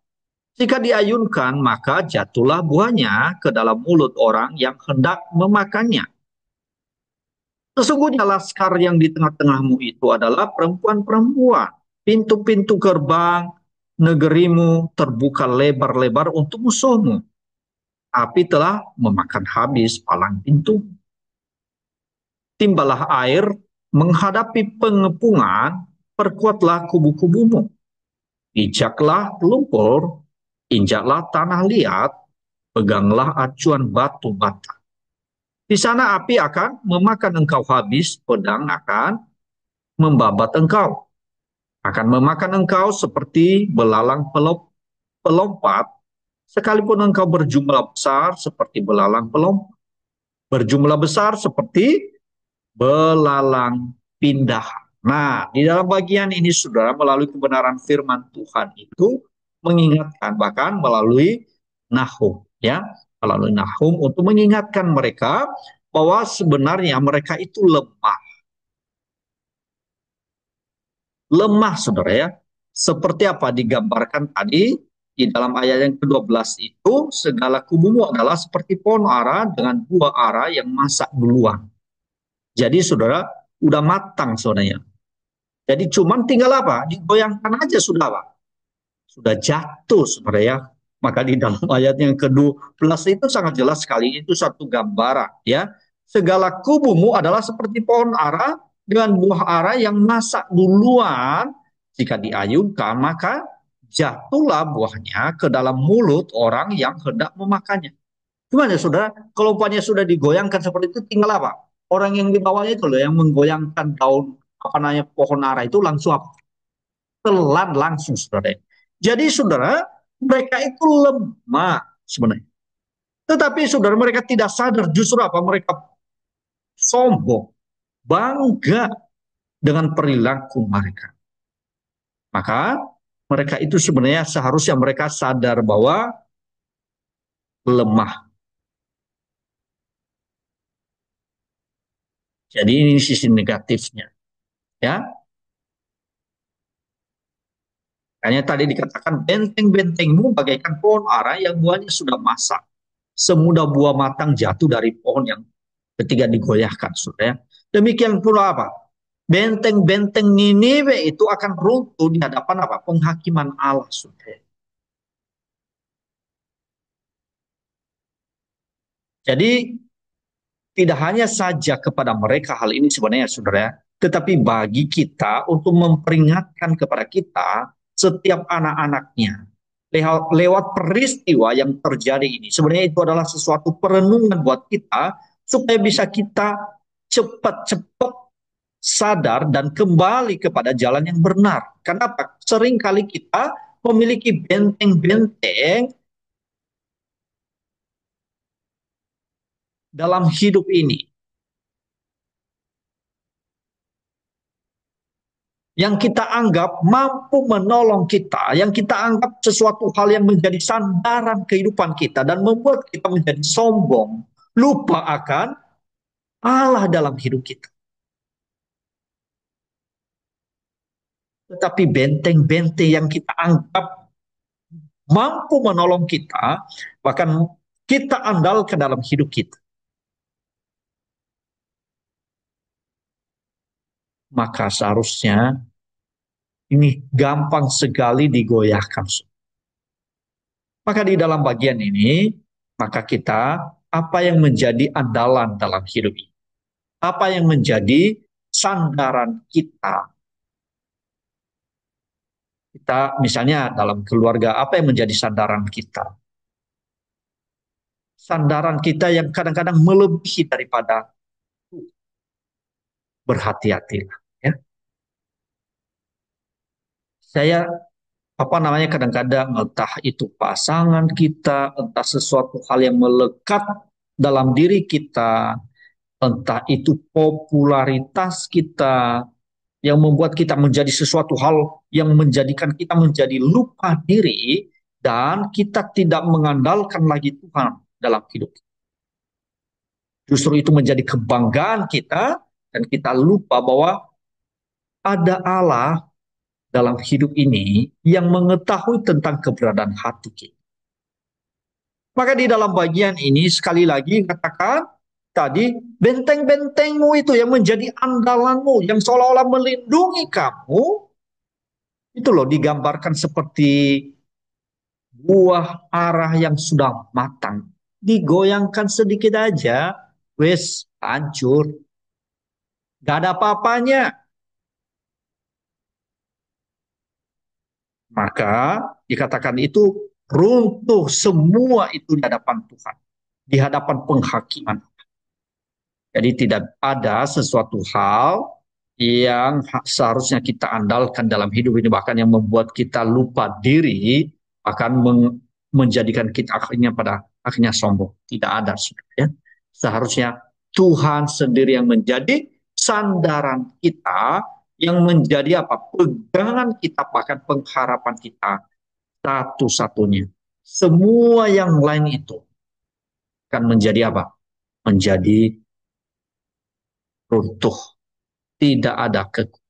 Jika diayunkan, maka jatuhlah buahnya ke dalam mulut orang yang hendak memakannya. Sesungguhnya laskar yang di tengah-tengahmu itu adalah perempuan-perempuan. Pintu-pintu gerbang negerimu terbuka lebar-lebar untuk musuhmu. Api telah memakan habis palang pintu. Timbalah air menghadapi pengepungan, perkuatlah kubu-kubumu. Pijaklah lumpur, injaklah tanah liat, peganglah acuan batu bata. Di sana api akan memakan engkau habis, pedang akan membabat engkau. Akan memakan engkau seperti belalang pelompat, sekalipun engkau berjumlah besar seperti belalang pelompat. Berjumlah besar seperti belalang pindah. Nah, di dalam bagian ini saudara melalui kebenaran firman Tuhan itu mengingatkan bahkan melalui Nahum ya, melalui Nahum untuk mengingatkan mereka bahwa sebenarnya mereka itu lemah. Lemah saudara ya. Seperti apa digambarkan tadi di dalam ayat yang ke-12 itu, segala kubumu adalah seperti pohon ara dengan buah ara yang masak duluan. Jadi saudara udah matang saudaranya. Jadi cuman tinggal apa? Digoyangkan aja sudah Pak. Sudah jatuh sebenarnya. Maka di dalam ayat yang ke-12 itu sangat jelas sekali. Itu satu gambaran ya. Segala kubumu adalah seperti pohon ara dengan buah ara yang masak duluan. Jika diayunkan maka jatuhlah buahnya ke dalam mulut orang yang hendak memakannya. Gimana saudara? Kalau umpamanya sudah digoyangkan seperti itu tinggal apa? Orang yang di bawahnya itu loh yang menggoyangkan daun apa namanya pohon ara itu langsung apa? Telan langsung saudara. Jadi saudara, mereka itu lemah sebenarnya. Tetapi saudara mereka tidak sadar justru apa? Mereka sombong, bangga dengan perilaku mereka. Maka mereka itu sebenarnya seharusnya mereka sadar bahwa lemah. Jadi ini sisi negatifnya. Ya, makanya tadi dikatakan benteng-bentengmu bagaikan pohon ara yang buahnya sudah masak. Semudah buah matang jatuh dari pohon yang ketika digoyahkan. Saudara. Demikian pula apa? Benteng-benteng Niniwe itu akan runtuh di hadapan apa? Penghakiman Allah. Saudara. Jadi tidak hanya saja kepada mereka hal ini sebenarnya saudara, tetapi bagi kita untuk memperingatkan kepada kita setiap anak-anaknya lewat peristiwa yang terjadi ini. Sebenarnya itu adalah sesuatu perenungan buat kita supaya bisa kita cepat-cepat sadar dan kembali kepada jalan yang benar. Kenapa? Seringkali kita memiliki benteng-benteng dalam hidup ini yang kita anggap mampu menolong kita, yang kita anggap sesuatu hal yang menjadi sandaran kehidupan kita dan membuat kita menjadi sombong, lupa akan Allah dalam hidup kita. Tetapi benteng-benteng yang kita anggap mampu menolong kita, bahkan kita andalkan dalam hidup kita, maka seharusnya ini gampang sekali digoyahkan. Maka di dalam bagian ini, maka kita apa yang menjadi andalan dalam hidup ini? Apa yang menjadi sandaran kita? Kita misalnya dalam keluarga, apa yang menjadi sandaran kita? Sandaran kita yang kadang-kadang melebihi daripada berhati-hatilah. Ya. Saya apa namanya kadang-kadang entah itu pasangan kita, entah sesuatu hal yang melekat dalam diri kita, entah itu popularitas kita yang membuat kita menjadi sesuatu hal yang menjadikan kita menjadi lupa diri dan kita tidak mengandalkan lagi Tuhan dalam hidup. Justru itu menjadi kebanggaan kita dan kita lupa bahwa ada Allah dalam hidup ini yang mengetahui tentang keberadaan hati kita. Maka di dalam bagian ini sekali lagi katakan tadi benteng-bentengmu itu yang menjadi andalanmu yang seolah-olah melindungi kamu itu loh digambarkan seperti buah arah yang sudah matang digoyangkan sedikit aja wes hancur gak ada apa-apanya. Maka dikatakan itu runtuh semua itu di hadapan Tuhan, di hadapan penghakiman. Jadi tidak ada sesuatu hal yang seharusnya kita andalkan dalam hidup ini, bahkan yang membuat kita lupa diri, akan menjadikan kita akhirnya sombong. Tidak ada, ya. Seharusnya Tuhan sendiri yang menjadi sandaran kita, yang menjadi apa? Pegangan kita, bahkan pengharapan kita satu-satunya. Semua yang lain itu akan menjadi apa? Menjadi runtuh. Tidak ada kekuatan.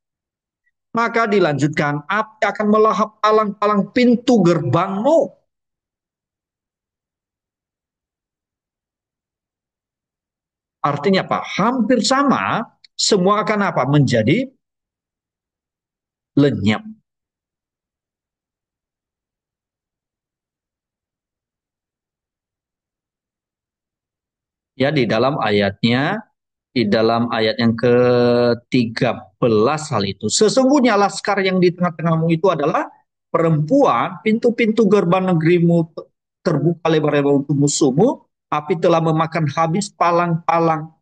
Maka dilanjutkan, api akan melahap palang-palang pintu gerbangmu. Artinya apa? Hampir sama, semua akan apa? Menjadi lenyap. Ya, di dalam ayat yang ke-13 hal itu. Sesungguhnya laskar yang di tengah-tengahmu itu adalah perempuan, pintu-pintu gerbang negerimu terbuka lebar-lebar untuk musuhmu, api telah memakan habis palang-palang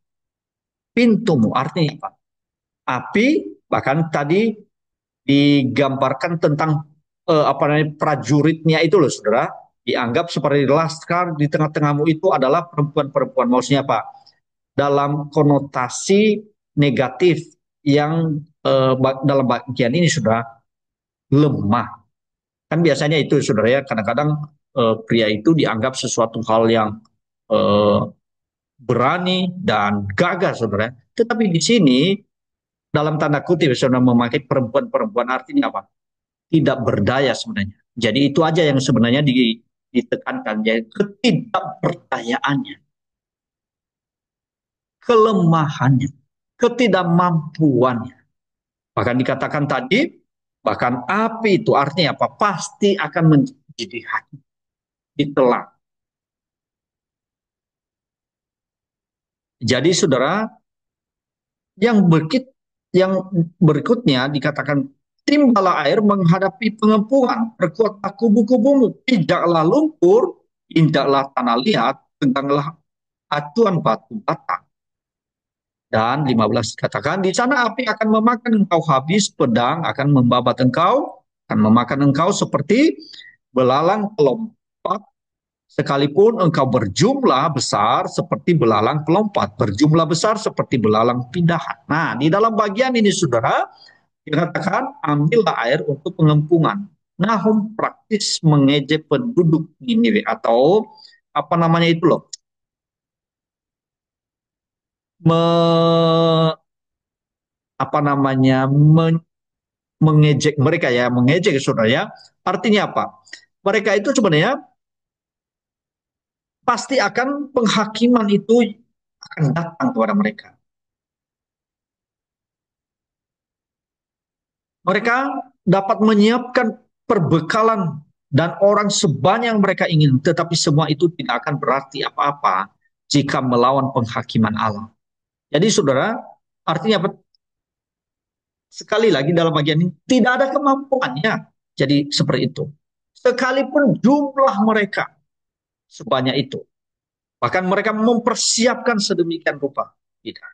pintumu. Artinya apa? Api, bahkan tadi digambarkan tentang apa namanya prajuritnya itu loh saudara, dianggap seperti laskar di tengah-tengahmu itu adalah perempuan-perempuan. Maksudnya apa? Dalam konotasi negatif yang dalam bagian ini sudah lemah. Kan biasanya itu saudara ya, kadang-kadang pria itu dianggap sesuatu hal yang eh, berani dan gagah saudara. Tetapi di sini dalam tanda kutip saudara memakai perempuan-perempuan artinya apa? Tidak berdaya sebenarnya. Jadi itu aja yang sebenarnya ditekankan, yaitu ketidakberdayaannya, kelemahannya, ketidakmampuannya. Bahkan dikatakan tadi, bahkan api itu artinya apa? Pasti akan menjadi hati, ditelan. Jadi saudara, yang berikut yang berikutnya dikatakan timbalah air menghadapi pengepungan, perkuatlah kubu-kubumu, pijaklah lumpur, indaklah tanah liat, teganglah acuan batu bata. Dan 15 katakan, di sana api akan memakan engkau habis, pedang akan membabat engkau, akan memakan engkau seperti belalang pelompat, sekalipun engkau berjumlah besar seperti belalang pelompat, berjumlah besar seperti belalang pindahan. Nah, di dalam bagian ini saudara, dikatakan ambillah air untuk pengempungan. Nahum praktis mengejek penduduk Niniwe atau apa namanya itu loh, me, apa namanya mengejek mereka ya, mengejek saudara ya. Artinya apa? Mereka itu sebenarnya pasti akan penghakiman itu akan datang kepada mereka. Mereka dapat menyiapkan perbekalan dan orang sebanyak yang mereka ingin, tetapi semua itu tidak akan berarti apa-apa jika melawan penghakiman Allah. Jadi saudara, artinya apa? Sekali lagi dalam bagian ini tidak ada kemampuannya. Jadi seperti itu. Sekalipun jumlah mereka sebanyak itu, bahkan mereka mempersiapkan sedemikian rupa. Tidak.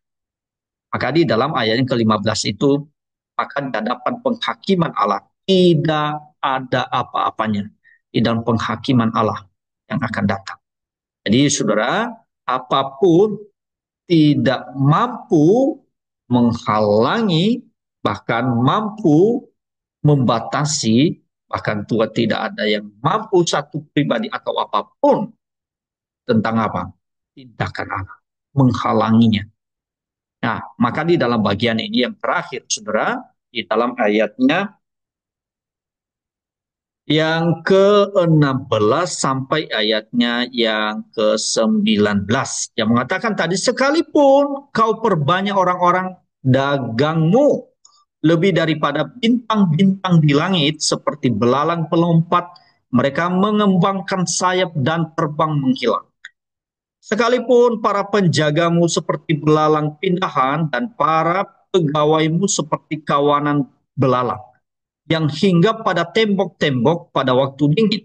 Maka di dalam ayat yang ke-15 itu, maka di hadapan penghakiman Allah tidak ada apa-apanya di dalam penghakiman Allah yang akan datang. Jadi saudara, apapun tidak mampu menghalangi, bahkan mampu membatasi, bahkan Tuhan tidak ada yang mampu satu pribadi atau apapun tentang apa? Tindakan Allah, menghalanginya. Nah, maka di dalam bagian ini yang terakhir, saudara, di dalam ayatnya Yang ke-16 sampai ayatnya yang ke-19 yang mengatakan tadi, sekalipun kau perbanyak orang-orang dagangmu lebih daripada bintang-bintang di langit, seperti belalang pelompat, mereka mengembangkan sayap dan terbang menghilang. Sekalipun para penjagamu seperti belalang pindahan dan para pegawaimu seperti kawanan belalang yang hinggap pada tembok-tembok pada waktu dingin.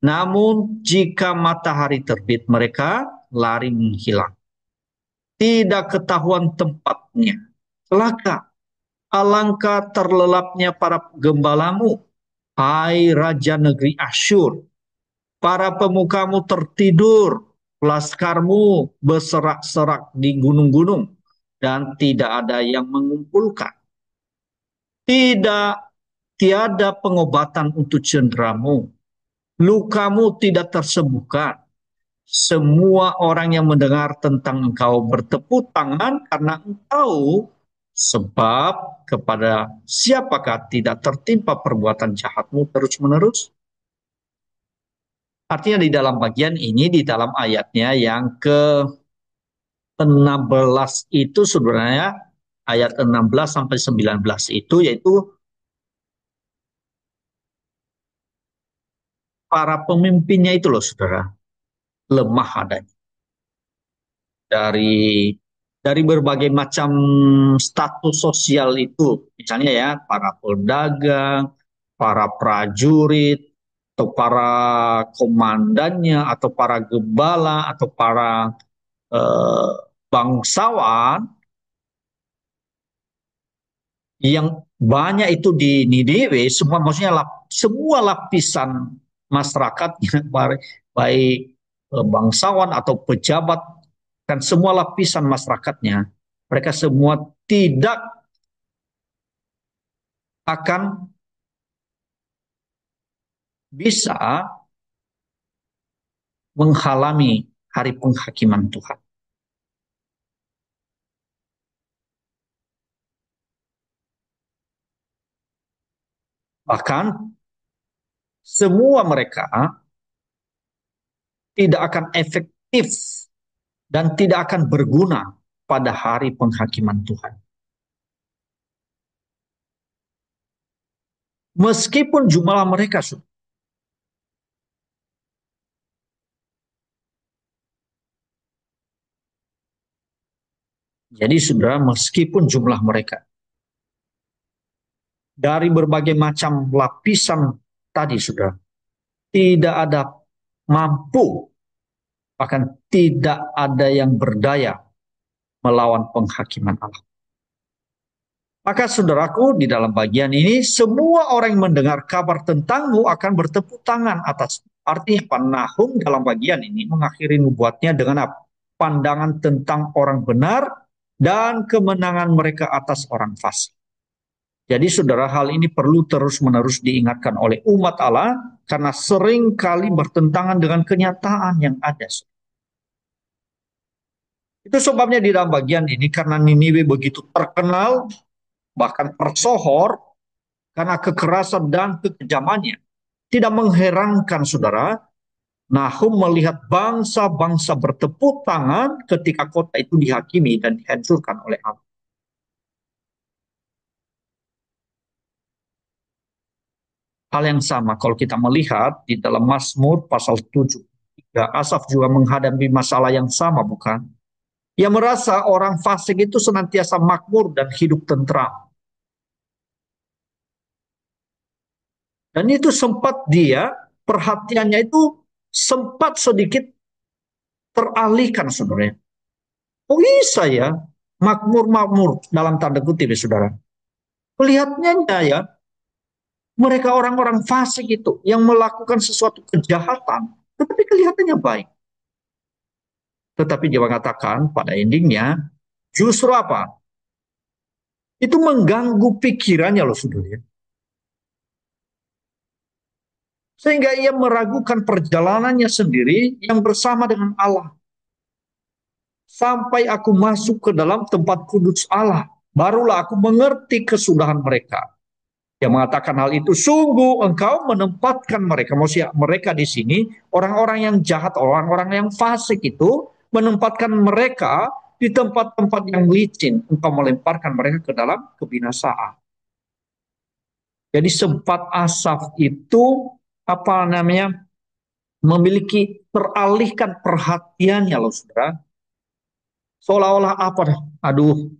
Namun jika matahari terbit, mereka lari menghilang. Tidak ketahuan tempatnya. Celaka, alangkah terlelapnya para gembalamu, hai Raja negeri Asyur. Para pemukamu tertidur, laskarmu berserak-serak di gunung-gunung, dan tidak ada yang mengumpulkan. Tidak, tiada pengobatan untuk cenderamu. Lukamu tidak tersembuhkan. Semua orang yang mendengar tentang engkau bertepuk tangan karena engkau, sebab kepada siapakah tidak tertimpa perbuatan jahatmu terus-menerus? Artinya di dalam bagian ini, di dalam ayatnya yang ke-16 itu sebenarnya ayat 16 sampai 19 itu yaitu para pemimpinnya itu loh saudara, lemah adanya. Dari berbagai macam status sosial itu, misalnya ya para pedagang, para prajurit, atau para komandannya, atau para gembala, atau para eh, bangsawan yang banyak itu di Niniwe, semua maksudnya semua lapisan masyarakatnya, baik bangsawan atau pejabat, kan semua lapisan masyarakatnya, mereka semua tidak akan bisa menghalangi hari penghakiman Tuhan. Bahkan semua mereka tidak akan efektif dan tidak akan berguna pada hari penghakiman Tuhan. Meskipun jumlah mereka sudah. Jadi saudara, meskipun jumlah mereka dari berbagai macam lapisan tadi sudah tidak ada mampu, bahkan tidak ada yang berdaya melawan penghakiman Allah. Maka saudaraku, di dalam bagian ini semua orang yang mendengar kabar tentangmu akan bertepuk tangan atas. Artinya Pak Nahum dalam bagian ini mengakhiri nubuatnya dengan pandangan tentang orang benar dan kemenangan mereka atas orang fasik. Jadi saudara, hal ini perlu terus-menerus diingatkan oleh umat Allah karena sering kali bertentangan dengan kenyataan yang ada. Itu sebabnya di dalam bagian ini karena Niniwe begitu terkenal, bahkan tersohor karena kekerasan dan kekejamannya. Tidak mengherankan saudara, Nahum melihat bangsa-bangsa bertepuk tangan ketika kota itu dihakimi dan dihancurkan oleh Allah. Hal yang sama kalau kita melihat di dalam Mazmur pasal 7. Asaf juga menghadapi masalah yang sama, bukan? Ia merasa orang fasik itu senantiasa makmur dan hidup tentram. Dan itu sempat dia, perhatiannya itu sempat sedikit teralihkan sebenarnya. Oh bisa ya, makmur-makmur dalam tanda kutip ya saudara. Kelihatannya ya, mereka orang-orang fasik itu yang melakukan sesuatu kejahatan, tetapi kelihatannya baik. Tetapi dia mengatakan pada endingnya, justru apa? Itu mengganggu pikirannya loh saudara. Sehingga ia meragukan perjalanannya sendiri yang bersama dengan Allah. Sampai aku masuk ke dalam tempat kudus Allah, barulah aku mengerti kesudahan mereka. Dia mengatakan hal itu, sungguh engkau menempatkan mereka, maksudnya mereka di sini, orang-orang yang jahat, orang-orang yang fasik itu, menempatkan mereka di tempat-tempat yang licin. Engkau melemparkan mereka ke dalam kebinasaan. Jadi sempat Asaf itu, apa namanya, memiliki teralihkan perhatiannya loh saudara. Seolah-olah apa, aduh,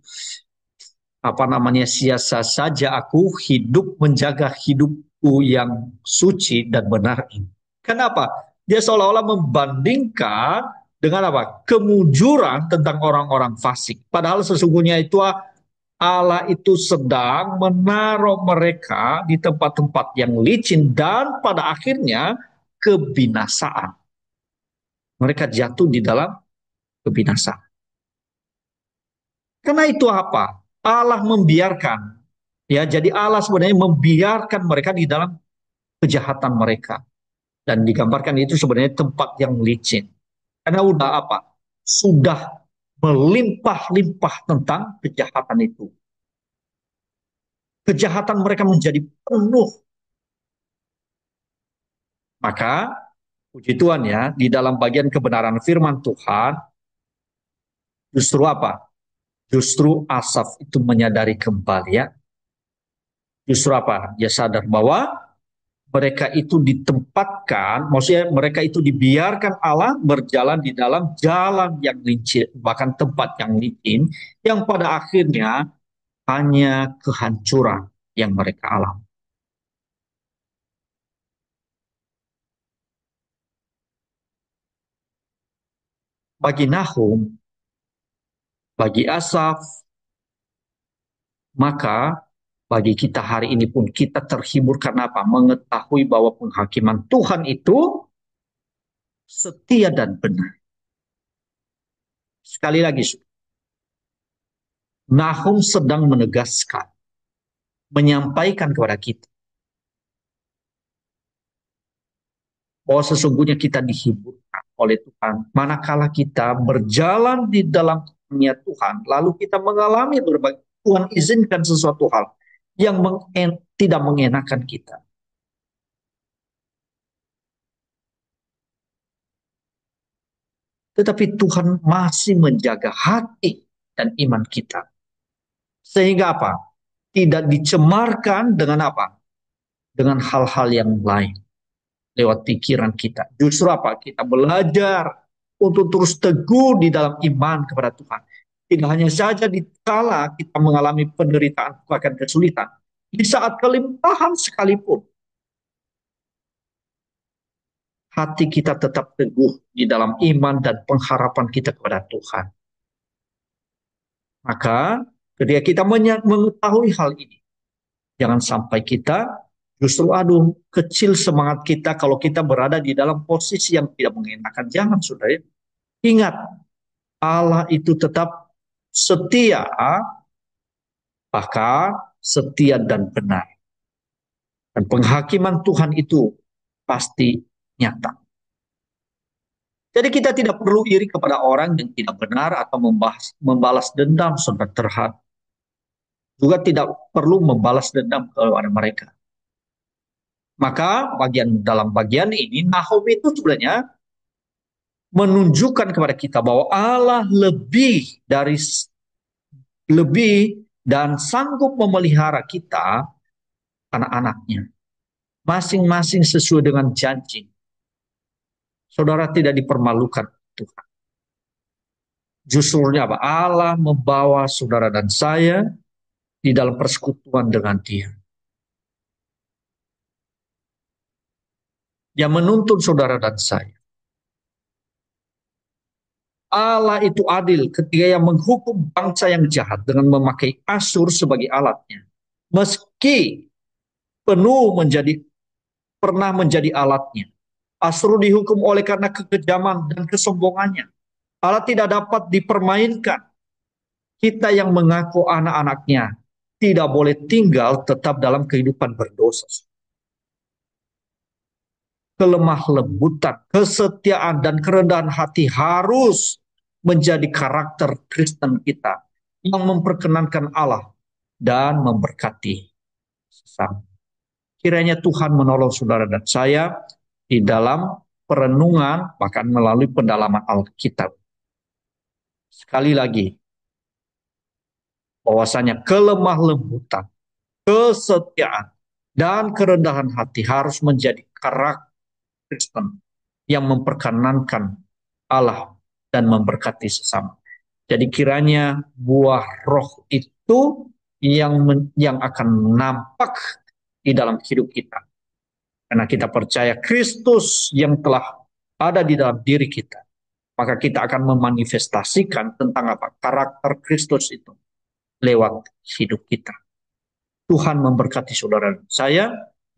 apa namanya, sia-sia saja aku hidup menjaga hidupku yang suci dan benar ini. Kenapa? Dia seolah-olah membandingkan dengan apa? Kemujuran tentang orang-orang fasik. Padahal sesungguhnya itu Allah itu sedang menaruh mereka di tempat-tempat yang licin dan pada akhirnya kebinasaan. Mereka jatuh di dalam kebinasaan. Karena itu apa? Allah membiarkan. Ya, jadi Allah sebenarnya membiarkan mereka di dalam kejahatan mereka. Dan digambarkan itu sebenarnya tempat yang licin. Karena udah apa? Sudah melimpah-limpah tentang kejahatan itu. Kejahatan mereka menjadi penuh. Maka, puji Tuhan ya, di dalam bagian kebenaran firman Tuhan, justru apa? Justru Asaf itu menyadari kembali ya. Justru apa? Dia sadar bahwa mereka itu ditempatkan, maksudnya mereka itu dibiarkan Allah berjalan di dalam jalan yang licin, bahkan tempat yang licin, yang pada akhirnya hanya kehancuran yang mereka alami. Bagi Nahum, bagi Asaf, maka bagi kita hari ini pun kita terhibur karena apa? Mengetahui bahwa penghakiman Tuhan itu setia dan benar. Sekali lagi, Nahum sedang menegaskan, menyampaikan kepada kita bahwa sesungguhnya kita dihiburkan oleh Tuhan. Manakala kita berjalan di dalam dunia Tuhan, lalu kita mengalami berbagai, Tuhan izinkan sesuatu hal yang tidak mengenakan kita. Tetapi Tuhan masih menjaga hati dan iman kita. Sehingga apa? Tidak dicemarkan dengan apa? Dengan hal-hal yang lain. Lewat pikiran kita. Justru apa? Kita belajar untuk terus teguh di dalam iman kepada Tuhan. Tidak hanya saja di kala kita mengalami penderitaan, bahkan kesulitan. Di saat kelimpahan sekalipun, hati kita tetap teguh di dalam iman dan pengharapan kita kepada Tuhan. Maka ketika kita mengetahui hal ini, jangan sampai kita justru aduh kecil semangat kita kalau kita berada di dalam posisi yang tidak mengenakan. Jangan saudara. Ingat, Allah itu tetap setia, bahkan setia dan benar. Dan penghakiman Tuhan itu pasti nyata. Jadi kita tidak perlu iri kepada orang yang tidak benar atau membalas dendam saudara terhadap. Juga tidak perlu membalas dendam kepada mereka. Maka dalam bagian ini Nahum itu sebenarnya menunjukkan kepada kita bahwa Allah lebih dan sanggup memelihara kita, anak-anaknya, masing-masing sesuai dengan janji. Saudara tidak dipermalukan Tuhan. Justru apa? Allah membawa saudara dan saya di dalam persekutuan dengan Dia. Dia menuntun saudara dan saya. Allah itu adil ketika yang menghukum bangsa yang jahat dengan memakai Asyur sebagai alatnya. Meski penuh pernah menjadi alatnya. Asyur dihukum oleh karena kekejaman dan kesombongannya. Allah tidak dapat dipermainkan. Kita yang mengaku anak-anaknya tidak boleh tinggal tetap dalam kehidupan berdosa. Kelemah lembutan, kesetiaan, dan kerendahan hati harus menjadi karakter Kristen kita yang memperkenankan Allah dan memberkati sesama. Kiranya Tuhan menolong saudara dan saya di dalam perenungan, bahkan melalui pendalaman Alkitab. Sekali lagi, bahwasanya kelemah lembutan, kesetiaan, dan kerendahan hati harus menjadi karakter Kristen yang memperkenankan Allah dan memberkati sesama. Jadi kiranya buah roh itu yang akan nampak di dalam hidup kita. Karena kita percaya Kristus yang telah ada di dalam diri kita. Maka kita akan memanifestasikan tentang apa? Karakter Kristus itu lewat hidup kita. Tuhan memberkati saudara saya,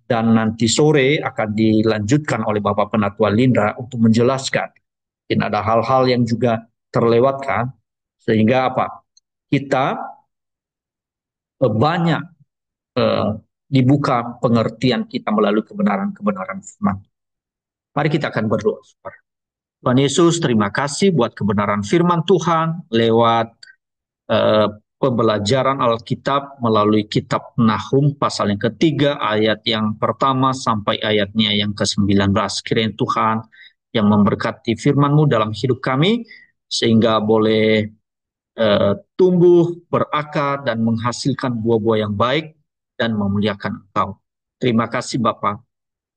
dan nanti sore akan dilanjutkan oleh Bapak Penatua Lindra untuk menjelaskan. Mungkin ada hal-hal yang juga terlewatkan, sehingga apa? Kita banyak dibuka pengertian kita melalui kebenaran-kebenaran firman. Mari kita akan berdoa. Tuhan Yesus, terima kasih buat kebenaran firman Tuhan lewat eh, pembelajaran Alkitab melalui kitab Nahum pasal yang ketiga, ayat yang pertama sampai ayatnya yang ke-19. Kiranya Tuhan yang memberkati firman-Mu dalam hidup kami, sehingga boleh tumbuh, berakar, dan menghasilkan buah-buah yang baik dan memuliakan Engkau. Terima kasih Bapa.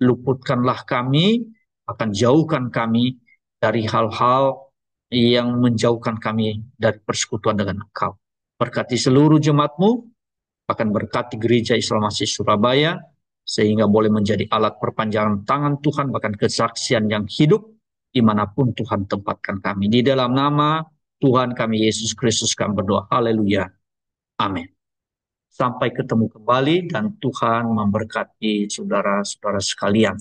Luputkanlah kami, akan jauhkan kami dari hal-hal yang menjauhkan kami dari persekutuan dengan Engkau. Berkati seluruh jemaat-Mu, akan berkati Gereja Islam Masih Surabaya, sehingga boleh menjadi alat perpanjangan tangan Tuhan, bahkan kesaksian yang hidup dimanapun Tuhan tempatkan kami. Di dalam nama Tuhan kami Yesus Kristus kami berdoa. Haleluya. Amin. Sampai ketemu kembali, dan Tuhan memberkati saudara-saudara sekalian.